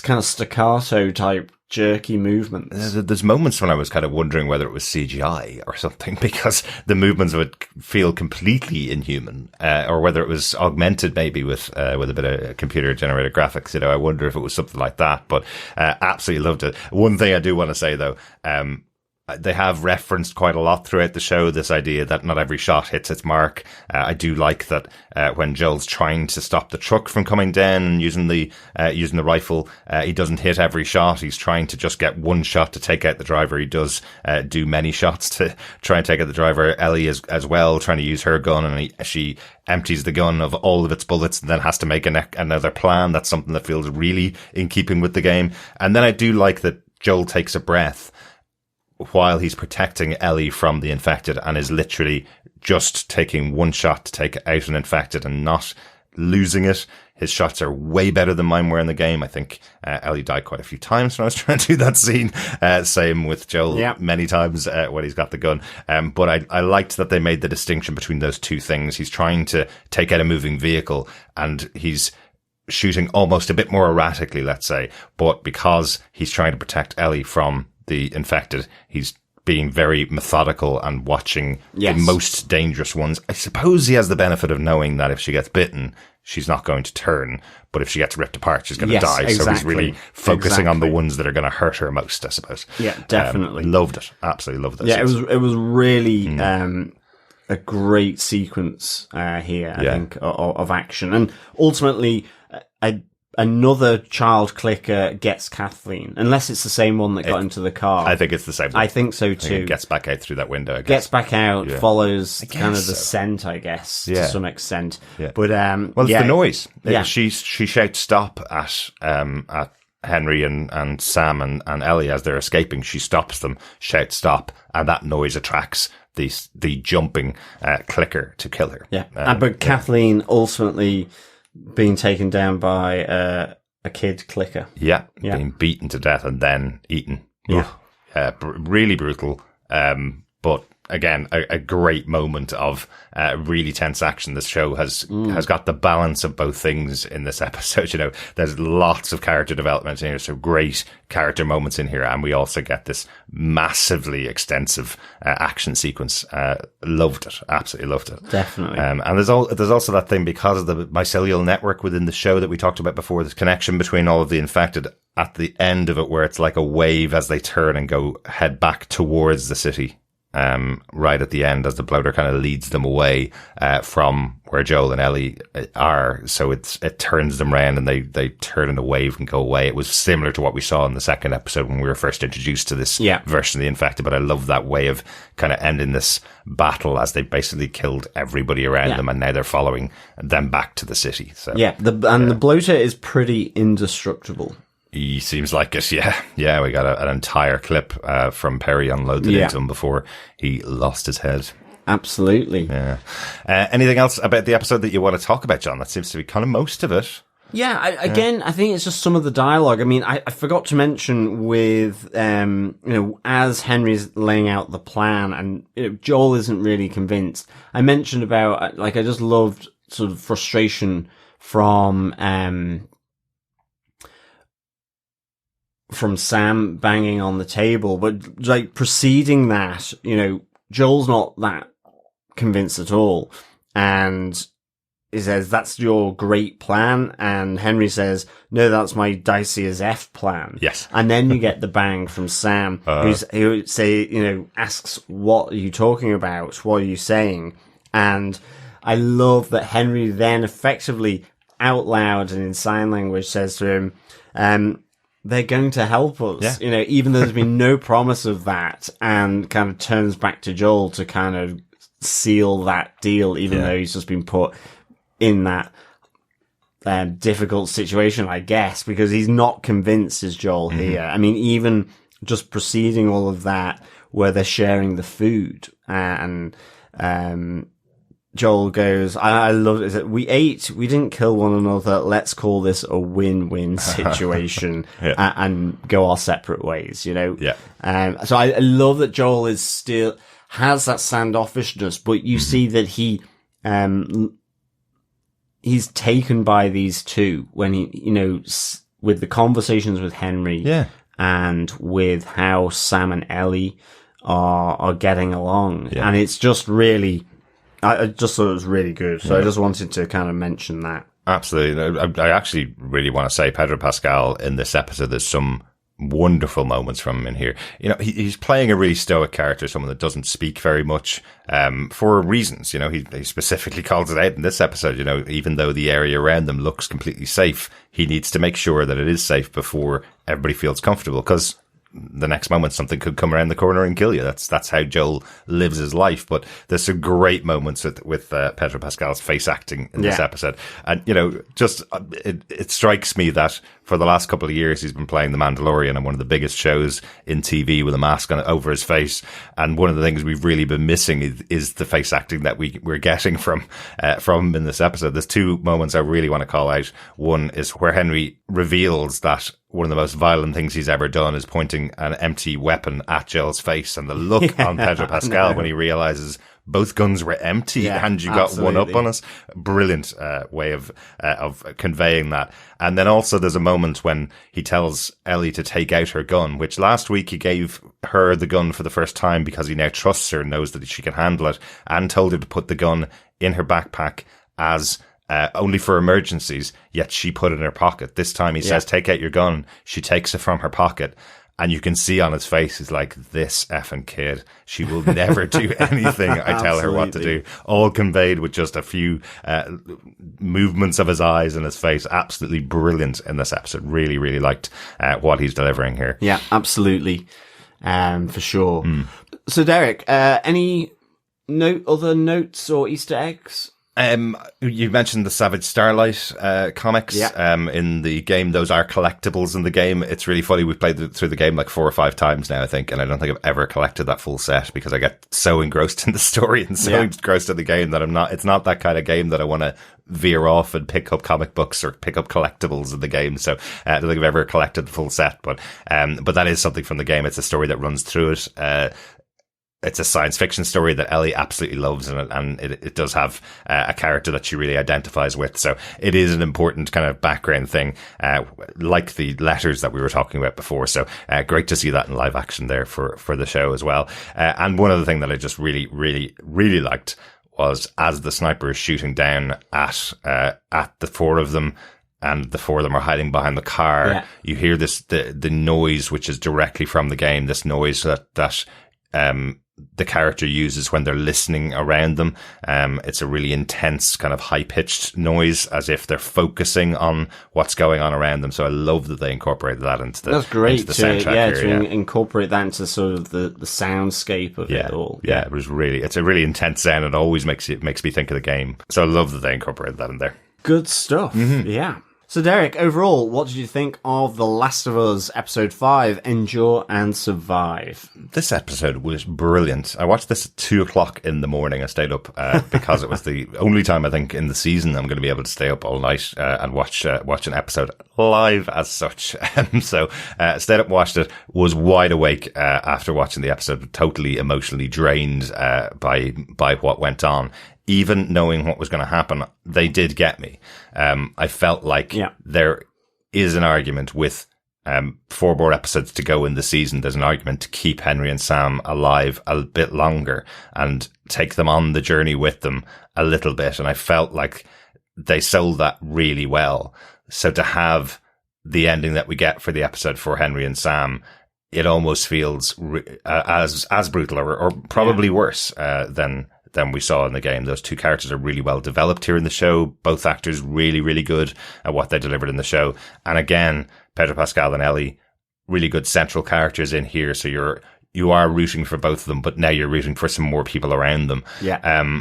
kind of staccato type jerky movements. There's moments when I was kind of wondering whether it was CGI or something, because the movements would feel completely inhuman, or whether it was augmented maybe with a bit of computer generated graphics. You know, I wonder if it was something like that, but absolutely loved it. One thing I do want to say though, they have referenced quite a lot throughout the show this idea that not every shot hits its mark. I do like that when Joel's trying to stop the truck from coming down and using the rifle, he doesn't hit every shot. He's trying to just get one shot to take out the driver. He does do many shots to try and take out the driver. Ellie is as well trying to use her gun, and she empties the gun of all of its bullets and then has to make another plan. That's something that feels really in keeping with the game. And then I do like that Joel takes a breath while he's protecting Ellie from the infected, and is literally just taking one shot to take out an infected and not losing it. His shots are way better than mine were in the game. I think Ellie died quite a few times when I was trying to do that scene. Same with Joel many times when he's got the gun. But I liked that they made the distinction between those two things. He's trying to take out a moving vehicle, and he's shooting almost a bit more erratically, let's say. But because he's trying to protect Ellie from the infected, he's being very methodical and watching the most dangerous ones. I suppose he has the benefit of knowing that if she gets bitten, she's not going to turn, but if she gets ripped apart, she's going to die. Exactly. So he's really focusing on the ones that are going to hurt her most, I suppose. Yeah, definitely. Loved it. Absolutely loved it. Yeah, it was really a great sequence here, I think, of action. And ultimately, another child clicker gets Kathleen, unless it's the same one that got into the car. I think it's the same one. I think so too. It gets back out through that window, I guess. Gets back out, follows kind of the so. scent, I guess, to some extent. Yeah. But well, it's the noise. Yeah. She shouts stop at Henry and Sam and Ellie as they're escaping. She stops them, shouts stop, and that noise attracts the jumping clicker to kill her. Yeah. But Kathleen ultimately being taken down by a kid clicker. Yeah, being beaten to death and then eaten. Yeah. Really brutal. But again, a great moment of really tense action. This show has got the balance of both things in this episode. You know, there's lots of character development in here, so great character moments in here, and we also get this massively extensive action sequence. Loved it, absolutely loved it. Definitely. And there's also that thing, because of the mycelial network within the show that we talked about before, this connection between all of the infected at the end of it, where it's like a wave as they turn and head back towards the city. Right at the end, as the bloater kind of leads them away from where Joel and Ellie are, so it turns them round and they turn in a wave and go away. It was similar to what we saw in the second episode when we were first introduced to this version of the infected. But I love that way of kind of ending this battle, as they basically killed everybody around them, and now they're following them back to the city. So the bloater is pretty indestructible. He seems like it, yeah. We got an entire clip from Perry unloaded into him before he lost his head. Absolutely. Yeah. Anything else about the episode that you want to talk about, John? That seems to be kind of most of it. Yeah, I think it's just some of the dialogue. I mean, I forgot to mention with, as Henry's laying out the plan, and Joel isn't really convinced. I mentioned about, I just loved sort of frustration from Sam banging on the table, but like preceding that, Joel's not that convinced at all. And he says, that's your great plan. And Henry says, no, that's my dicey as F plan. Yes. And then you get the bang from Sam, who asks, what are you talking about? What are you saying? And I love that Henry then effectively out loud and in sign language says to him, they're going to help us, even though there's been no promise of that, and kind of turns back to Joel to kind of seal that deal, even though he's just been put in that difficult situation, I guess, because he's not convinced as Joel here. I mean, even just preceding all of that where they're sharing the food, and Joel goes, I love it. We didn't kill one another. Let's call this a win-win situation and go our separate ways, you know? Yeah. So I love that Joel is still has that standoffishness, but you see that he's taken by these two when he, you know, with the conversations with Henry and with how Sam and Ellie are getting along. And it's just really, I just thought it was really good. So I just wanted to kind of mention that. Absolutely. I actually really want to say Pedro Pascal in this episode, there's some wonderful moments from him in here. You know, he's playing a really stoic character, someone that doesn't speak very much, for reasons. You know, he specifically calls it out in this episode. You know, even though the area around them looks completely safe, he needs to make sure that it is safe before everybody feels comfortable, because the next moment something could come around the corner and kill you. That's how Joel lives his life. But there's some great moments with Pedro Pascal's face acting in this episode. And, you know, just, it strikes me that for the last couple of years, he's been playing The Mandalorian on one of the biggest shows in TV with a mask on over his face. And one of the things we've really been missing is the face acting that we're getting from him in this episode. There's two moments I really want to call out. One is where Henry reveals that one of the most violent things he's ever done is pointing an empty weapon at Joel's face, and the look on Pedro Pascal when he realizes both guns were empty and you got one up on us. Brilliant way of conveying that. And then also there's a moment when he tells Ellie to take out her gun, which last week he gave her the gun for the first time because he now trusts her and knows that she can handle it, and told her to put the gun in her backpack as only for emergencies, yet she put it in her pocket. This time he says, take out your gun. She takes it from her pocket. And you can see on his face, he's like, this effing kid, she will never do anything I tell her what to do. All conveyed with just a few movements of his eyes and his face. Absolutely brilliant in this episode. Really, really liked what he's delivering here. Yeah, absolutely. For sure. So, Derek, any other notes or Easter eggs? You mentioned the Savage Starlight comics in the game. Those are collectibles in the game. It's really funny. We've played through the game like 4 or 5 times now, I think, and I don't think I've ever collected that full set because I get so engrossed in the story and so engrossed in the game that it's not that kind of game that I want to veer off and pick up comic books or pick up collectibles in the game. So I don't think I've ever collected the full set, but that is something from the game. It's a story that runs through it. It's a science fiction story that Ellie absolutely loves, and it does have a character that she really identifies with. So it is an important kind of background thing, like the letters that we were talking about before. So great to see that in live action there for the show as well. And one other thing that I just really, really, really liked was as the sniper is shooting down at the 4 of them, and the 4 of them are hiding behind the car. You hear the noise, which is directly from the game. This noise that the character uses when they're listening around them. It's a really intense kind of high pitched noise as if they're focusing on what's going on around them. So I love that they incorporated that into the, that's great into the soundtrack to incorporate that into sort of the soundscape of it all. Yeah, it's a really intense sound and always makes me think of the game. So I love that they incorporated that in there. Good stuff. Yeah. So, Derek, overall, what did you think of The Last of Us Episode 5, Endure and Survive? This episode was brilliant. I watched this at 2 o'clock in the morning. I stayed up because it was the only time I think in the season I'm going to be able to stay up all night and watch an episode live as such. So stayed up and watched it, was wide awake after watching the episode, totally emotionally drained by what went on. Even knowing what was going to happen, they did get me. I felt like there is an argument with 4 more episodes to go in the season. There's an argument to keep Henry and Sam alive a bit longer and take them on the journey with them a little bit. And I felt like they sold that really well. So to have the ending that we get for the episode for Henry and Sam, it almost feels as brutal or probably worse than we saw in the game. Those 2 characters are really well developed here in the show. Both actors really, really good at what they delivered in the show. And again, Pedro Pascal and Ellie, really good central characters in here. So you are rooting for both of them, but now you're rooting for some more people around them. Yeah.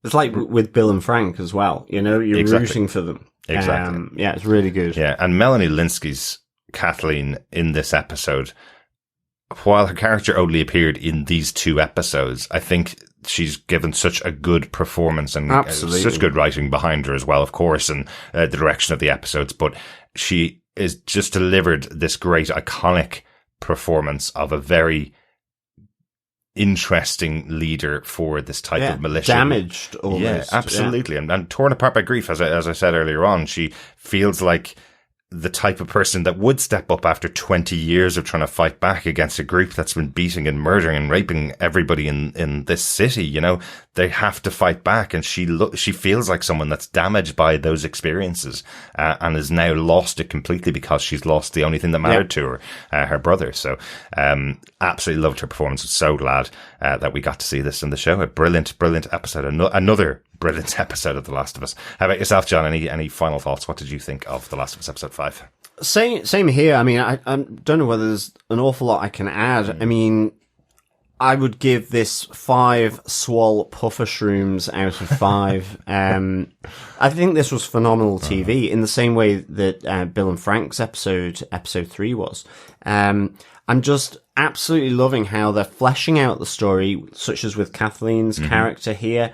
It's like with Bill and Frank as well. You know, you're rooting for them. Exactly. Yeah, it's really good. Yeah. And Melanie Linsky's Kathleen in this episode, while her character only appeared in these 2 episodes, I think she's given such a good performance and Absolutely. such good writing behind her as well, of course, and the direction of the episodes. But she is just delivered this great iconic performance of a very interesting leader for this type of militia. Damaged almost. Yeah, absolutely. And torn apart by grief, as I said earlier on. She feels like the type of person that would step up after 20 years of trying to fight back against a group that's been beating and murdering and raping everybody in this city. You know, they have to fight back, and she feels like someone that's damaged by those experiences, and has now lost it completely because she's lost the only thing that mattered to her brother. So, absolutely loved her performance. I'm so glad that we got to see this in the show. A brilliant episode. Another brilliant episode of The Last of Us. How about yourself, John? Any final thoughts? What did you think of The Last of Us episode 5? Same here. I mean, I don't know whether there's an awful lot I can add. I mean, I would give this 5 swole puffer shrooms out of 5. I think this was phenomenal TV in the same way that Bill and Frank's episode 3 was. I'm just absolutely loving how they're fleshing out the story, such as with Kathleen's character here.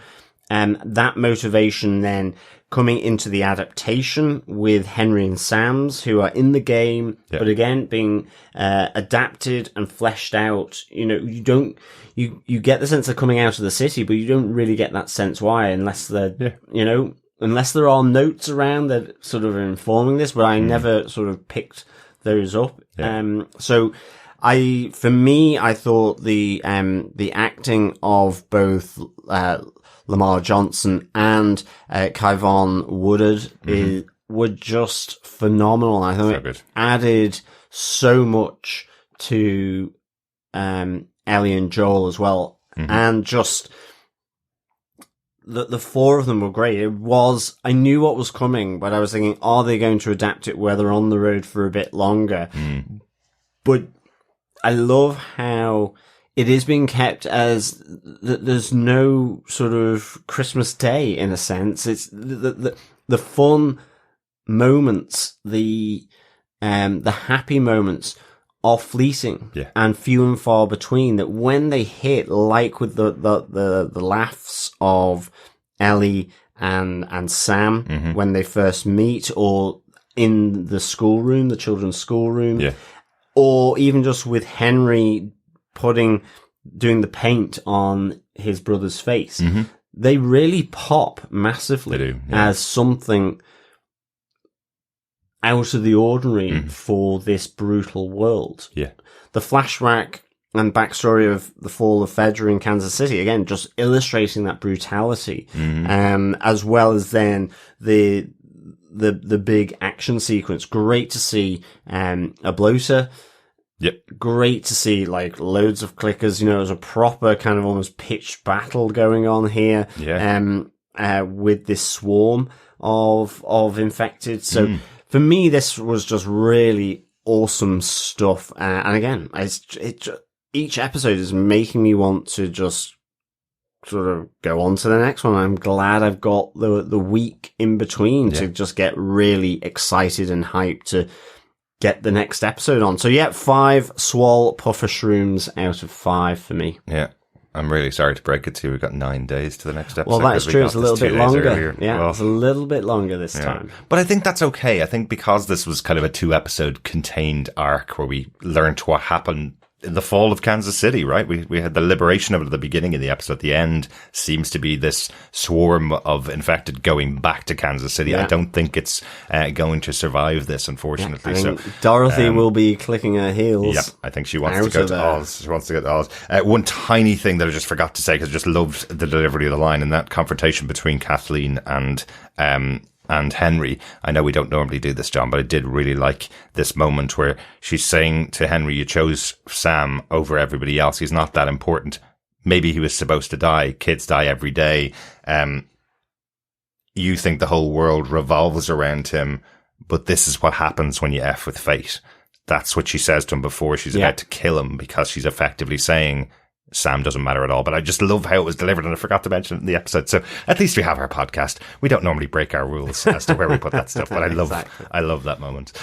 That motivation then coming into the adaptation with Henry and Sam's, who are in the game, but again, being adapted and fleshed out. You know, you get the sense they're coming out of the city, but you don't really get that sense why, unless they're, unless there are notes around that sort of informing this, but I never sort of picked those up. So I thought the acting of both, Lamar Johnson and Kayvon Woodard were just phenomenal. I thought it added so much to Ellie and Joel as well, and just the 4 of them were great. I knew what was coming, but I was thinking, are they going to adapt it where they're on the road for a bit longer? But I love how it is being kept as there's no sort of Christmas Day in a sense. It's the fun moments, the happy moments are fleeting and few and far between. That when they hit, like with the laughs of Ellie and Sam when they first meet, or in the schoolroom, the children's schoolroom, or even just with Henry doing the paint on his brother's face, they really pop massively. They do, as something out of the ordinary for this brutal world. The flashback and backstory of the fall of Fedra in Kansas City, again, just illustrating that brutality, as well as then the big action sequence. Great to see a bloater. Great to see like loads of clickers. You know, there's a proper kind of almost pitched battle going on here. With this swarm of infected. So for me, this was just really awesome stuff. And again, each episode is making me want to just sort of go on to the next one. I'm glad I've got the week in between to just get really excited and hyped to get the next episode on. So 5 swole puffer shrooms out of 5 for me. I'm really sorry to break it to you. We've got 9 days to the next episode. Well, that is true. It's a little bit longer. Well, it's a little bit longer this time. But I think that's okay. I think because this was kind of a 2-episode contained arc where we learned what happened in the fall of Kansas City, right? We had the liberation of it at the beginning of the episode. The end seems to be this swarm of infected going back to Kansas City. I don't think it's going to survive this, unfortunately. I think Dorothy will be clicking her heels. I think she wants to go to Oz. She wants to go to Oz. One tiny thing that I just forgot to say, because I just loved the delivery of the line, and that confrontation between Kathleen and Henry. I know we don't normally do this, John, but I did really like this moment where she's saying to Henry, you chose Sam over everybody else. He's not that important. Maybe he was supposed to die. Kids die every day. You think the whole world revolves around him, but this is what happens when you F with fate. That's what she says to him before she's about to kill him, because she's effectively saying, Sam doesn't matter at all. But I just love how it was delivered, and I forgot to mention it in the episode. So at least we have our podcast. We don't normally break our rules as to where we put that stuff, but I love that moment.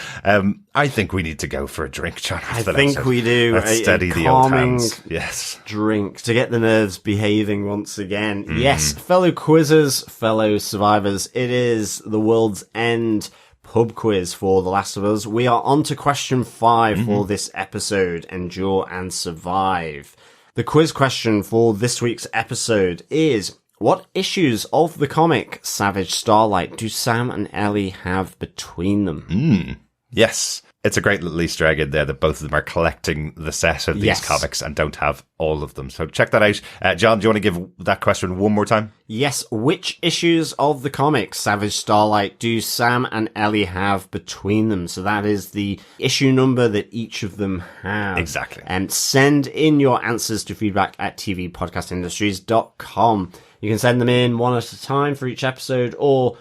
I think we need to go for a drink, John. I think we do. Let's steady the old hands. Yes. Drink to get the nerves behaving once again. Yes, fellow quizzers, fellow survivors, it is the World's End pub quiz for The Last of Us. We are on to question 5 for this episode, Endure and Survive. The quiz question for this week's episode is, what issues of the comic Savage Starlight do Sam and Ellie have between them? Yes. It's a great little Easter egg in there that both of them are collecting the set of these comics and don't have all of them. So check that out. John, do you want to give that question one more time? Yes. Which issues of the comic Savage Starlight do Sam and Ellie have between them? So that is the issue number that each of them have. Exactly. And send in your answers to feedback@tvpodcastindustries.com. You can send them in one at a time for each episode, or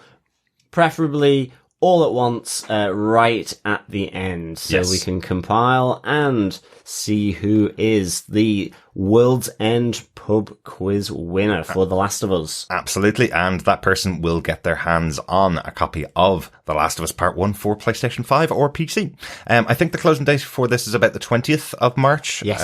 preferably all at once, right at the end, so we can compile and see who is the World's End pub quiz winner for The Last of Us. Absolutely, and that person will get their hands on a copy of The Last of Us Part 1 for PlayStation 5 or PC. I think the closing date for this is about the 20th of March. Yes.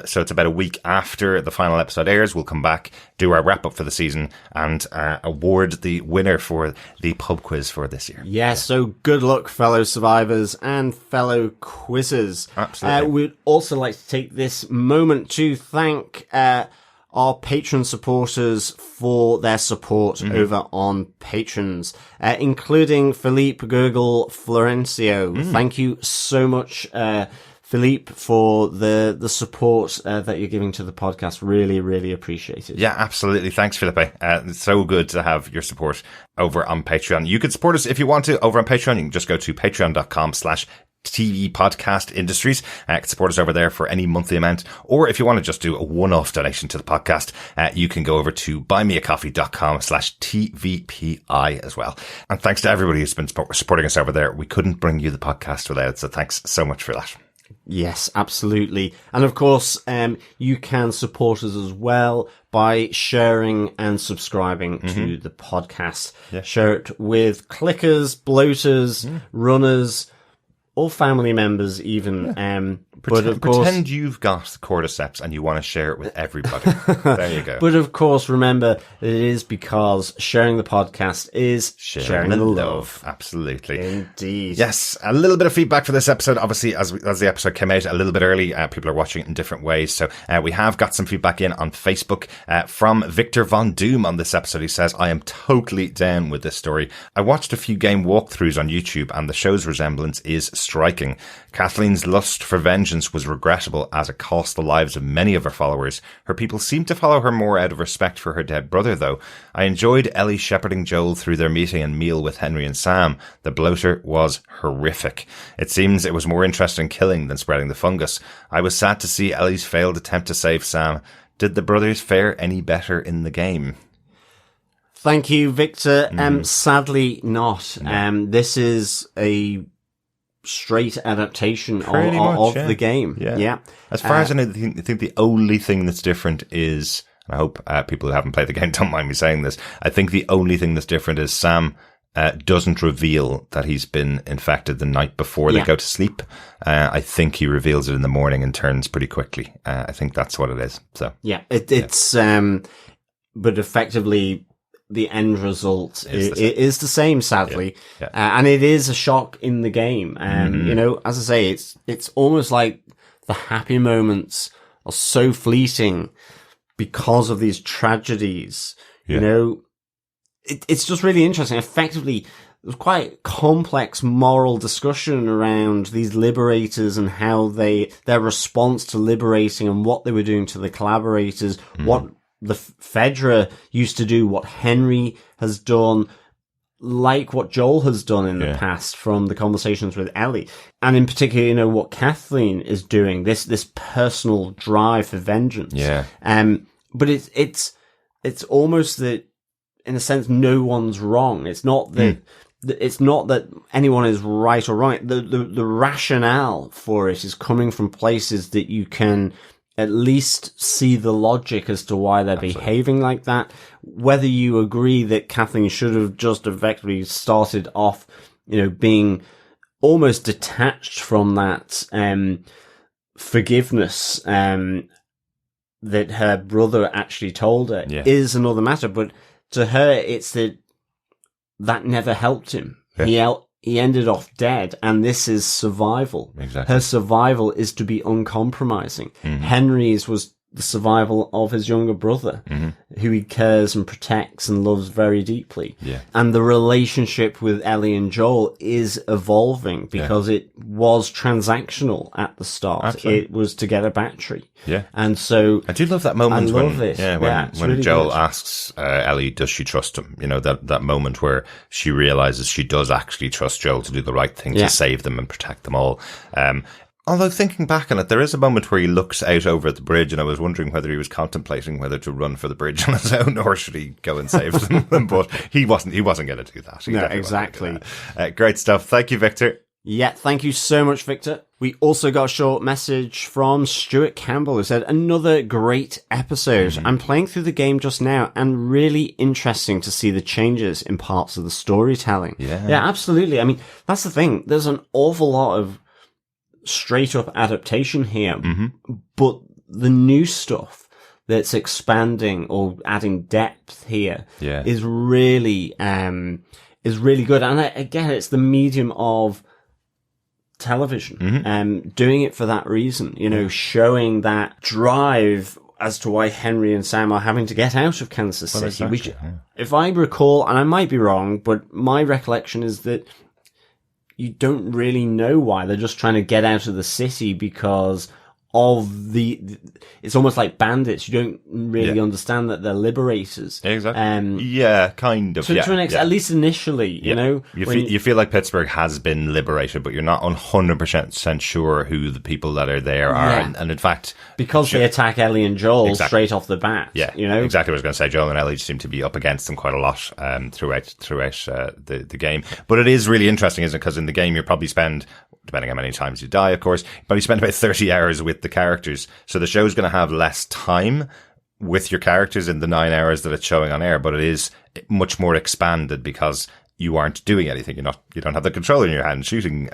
So it's about a week after the final episode airs. We'll come back, do our wrap-up for the season, and award the winner for the pub quiz for this year. Yes, so good luck, fellow survivors and fellow quizzers. Absolutely. We'd also like to take this moment to thank our patron supporters for their support over on Patrons, including Philippe, Gurgle, Florencio. Thank you so much, Philippe, for the support that you're giving to the podcast. Really, really appreciate it. Yeah, absolutely. Thanks, Philippe. It's so good to have your support over on Patreon. You can support us if you want to over on Patreon. You can just go to patreon.com/TV Podcast Industries. You can support us over there for any monthly amount. Or if you want to just do a one-off donation to the podcast, you can go over to buymeacoffee.com/TVPI as well. And thanks to everybody who's been supporting us over there. We couldn't bring you the podcast without it. So thanks so much for that. Yes, absolutely. And of course, you can support us as well by sharing and subscribing to the podcast. Yeah. Share it with clickers, bloaters, runners, or family members even. But of course, pretend you've got cordyceps and you want to share it with everybody. There you go. But of course, remember that it is because sharing the podcast is sharing the love. Absolutely. Indeed. Yes. A little bit of feedback for this episode. Obviously, as the episode came out a little bit early, people are watching it in different ways. So we have got some feedback in on Facebook from Victor Von Doom on this episode. He says, I am totally down with this story. I watched a few game walkthroughs on YouTube and the show's resemblance is striking. Kathleen's lust for vengeance was regrettable as it cost the lives of many of her followers. Her people seem to follow her more out of respect for her dead brother, though. I enjoyed Ellie shepherding Joel through their meeting and meal with Henry and Sam. The bloater was horrific. It seems it was more interested in killing than spreading the fungus. I was sad to see Ellie's failed attempt to save Sam. Did the brothers fare any better in the game? Thank you, Victor. Sadly not. This is a straight adaptation of the game. Yeah. As far as I know, I think the only thing that's different is, and I hope people who haven't played the game don't mind me saying this, I think the only thing that's different is Sam doesn't reveal that he's been infected the night before they go to sleep. I think he reveals it in the morning and turns pretty quickly. I think that's what it is. So it's but effectively the end result is the same, sadly. Yeah. And it is a shock in the game. You know, as I say, it's almost like the happy moments are so fleeting because of these tragedies. You know, it's just really interesting. Effectively, there's quite complex moral discussion around these liberators and how their response to liberating and what they were doing to the collaborators, what the Fedra used to do, what Henry has done, like what Joel has done in the past from the conversations with Ellie. And in particular, you know, what Kathleen is doing, this personal drive for vengeance. Yeah. But it's almost that, in a sense, no one's wrong. It's not that, it's not that anyone is right or wrong. The rationale for it is coming from places that you can at least see the logic as to why they're behaving like that. Whether you agree that Kathleen should have just effectively started off, being almost detached from that forgiveness that her brother actually told her is another matter. But to her, it's that never helped him. Yeah. He ended off dead, and this is survival. Exactly. Her survival is to be uncompromising. Henry's was the survival of his younger brother, who he cares and protects and loves very deeply. Yeah. And the relationship with Ellie and Joel is evolving because it was transactional at the start. Absolutely. It was to get a battery. Yeah. And so I do love that moment when really Joel good. asks Ellie, does she trust him? That moment where she realizes she does actually trust Joel to do the right thing, to save them and protect them all. Although thinking back on it, there is a moment where he looks out over at the bridge, and I was wondering whether he was contemplating whether to run for the bridge on his own or should he go and save them. But he wasn't going to do that. No, exactly. Great stuff. Thank you, Victor. Yeah, thank you so much, Victor. We also got a short message from Stuart Campbell who said, another great episode. I'm playing through the game just now and really interesting to see the changes in parts of the storytelling. Yeah, absolutely. I mean, that's the thing. There's an awful lot of straight up adaptation here, but the new stuff that's expanding or adding depth here is really good. And again, it's the medium of television, doing it for that reason, showing that drive as to why Henry and Sam are having to get out of Kansas City, exactly, which, if I recall, and I might be wrong, but my recollection is that you don't really know why. They're just trying to get out of the city because of it's almost like bandits. You don't really understand that they're liberators. Exactly. Kind of. To an extent, at least initially, You feel like Pittsburgh has been liberated, but you're not 100% sure who the people that are there are. And in fact, because they attack Ellie and Joel straight off the bat. Yeah, exactly what I was going to say. Joel and Ellie seem to be up against them quite a lot throughout the game. But it is really interesting, isn't it? Because in the game, you probably spend, depending on how many times you die, of course, but you spend about 30 hours with the characters. So the show's going to have less time with your characters in the 9 hours that it's showing on air, but it is much more expanded because you aren't doing anything. You don't have the controller in your hand shooting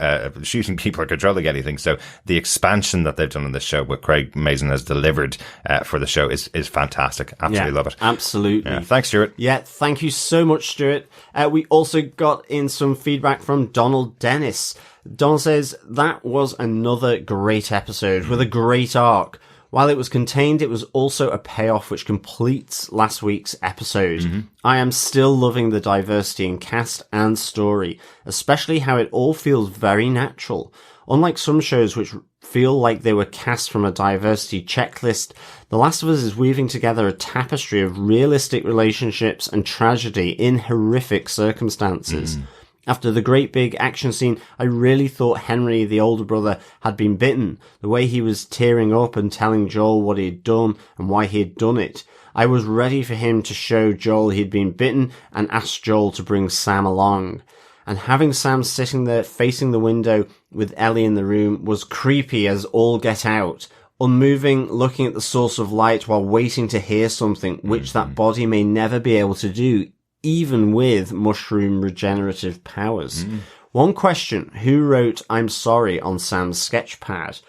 people or controlling anything. So the expansion that they've done in this show, what Craig Mazin has delivered for the show is fantastic. Absolutely love it. Absolutely. Yeah. Thanks, Stuart. Yeah, thank you so much, Stuart. We also got in some feedback from Donald Dennis. Donald says, that was another great episode with a great arc. While it was contained, it was also a payoff which completes last week's episode. I am still loving the diversity in cast and story, especially how it all feels very natural. Unlike some shows which feel like they were cast from a diversity checklist, The Last of Us is weaving together a tapestry of realistic relationships and tragedy in horrific circumstances. After the great big action scene, I really thought Henry, the older brother, had been bitten. The way he was tearing up and telling Joel what he had done and why he had done it. I was ready for him to show Joel he'd been bitten and ask Joel to bring Sam along. And having Sam sitting there facing the window with Ellie in the room was creepy as all get out. Unmoving, looking at the source of light while waiting to hear something, which that body may never be able to do, even with mushroom regenerative powers. One question, who wrote I'm sorry on Sam's sketchpad?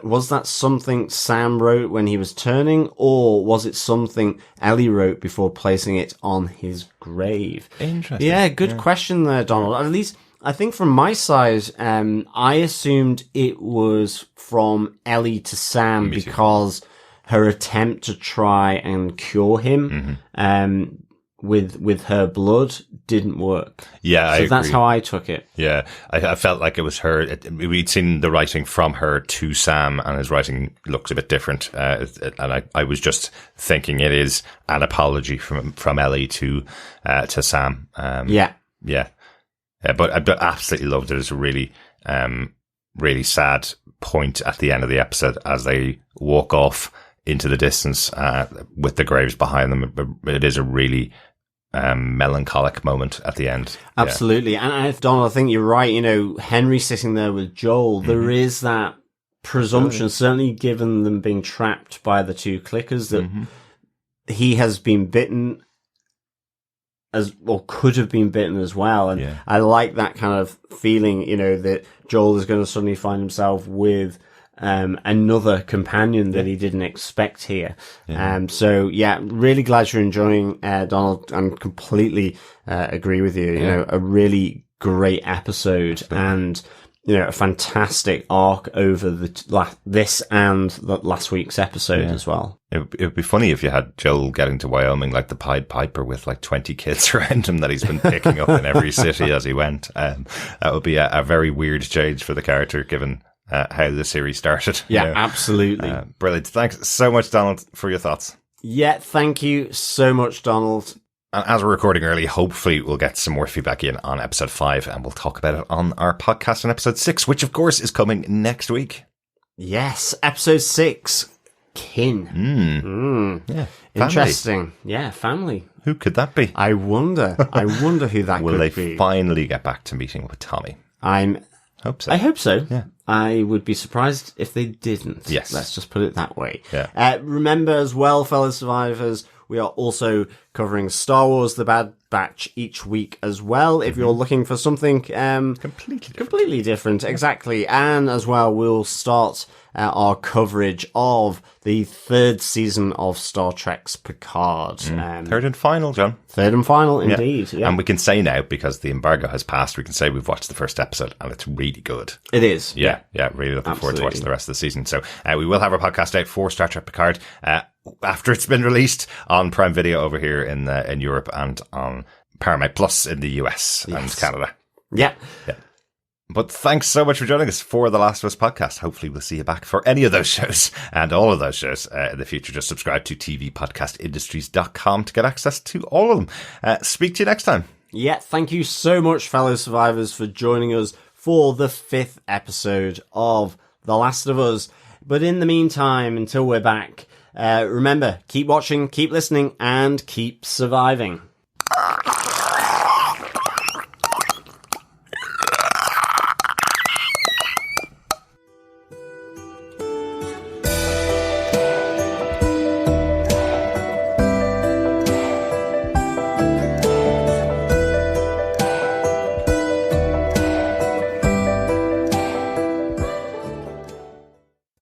Was that something Sam wrote when he was turning, or was it something Ellie wrote before placing it on his grave? Interesting. Yeah, good question there, Donald. At least, I think from my side, I assumed it was from Ellie to Sam because her attempt to try and cure him, with her blood didn't work. Yeah, I agree. That's how I took it. Yeah, I felt like it was her. We'd seen the writing from her to Sam, and his writing looks a bit different. And I was just thinking it is an apology from Ellie to Sam. Yeah. But I absolutely loved it. It's a really, really sad point at the end of the episode as they walk off into the distance with the graves behind them. It is a really melancholic moment at the end. Absolutely. And Donald, I think you're right. Henry sitting there with Joel, there is that presumption, certainly given them being trapped by the two clickers, that he has been bitten could have been bitten as well. And I like that kind of feeling, that Joel is going to suddenly find himself with another companion that he didn't expect here. So really glad you're enjoying Donald, and completely agree with you. A really great episode, and a fantastic arc over this and the last week's episode as well. It would be funny if you had Joel getting to Wyoming like the Pied Piper with like 20 kids around him that he's been picking up in every city as he went. That would be a very weird change for the character, given how the series started. Absolutely. Brilliant. Thanks so much, Donald, for your thoughts. Yeah, thank you so much, Donald. And as we're recording early, hopefully we'll get some more feedback in on episode 5, and we'll talk about it on our podcast on episode 6, which of course is coming next week. Yes, episode 6, Kin. Yeah, interesting. Yeah, family. Who could that be? I wonder who that Will could they be. finally get back to meeting with Tommy? Hope so. I hope so. Yeah. I would be surprised if they didn't. Yes. Let's just put it that way. Yeah. Remember as well, fellow survivors, we are also covering Star Wars The Bad Batch each week as well. If you're looking for something completely different. Exactly. And as well, we'll start our coverage of the 3rd season of Star Trek's Picard. 3rd and final, John. 3rd and final, indeed. Yeah. And we can say now, because the embargo has passed, we can say we've watched the first episode and it's really good. It is. Yeah. Really looking forward to watching the rest of the season. So we will have our podcast out for Star Trek Picard after it's been released on Prime Video over here in Europe, and on Paramount Plus in the US and Canada. Yeah. But thanks so much for joining us for the Last of Us podcast. Hopefully we'll see you back for any of those shows and all of those shows in the future. Just subscribe to tvpodcastindustries.com to get access to all of them. Speak to you next time. Yeah, thank you so much, fellow survivors, for joining us for the 5th episode of The Last of Us. But in the meantime, until we're back, remember, keep watching, keep listening, and keep surviving.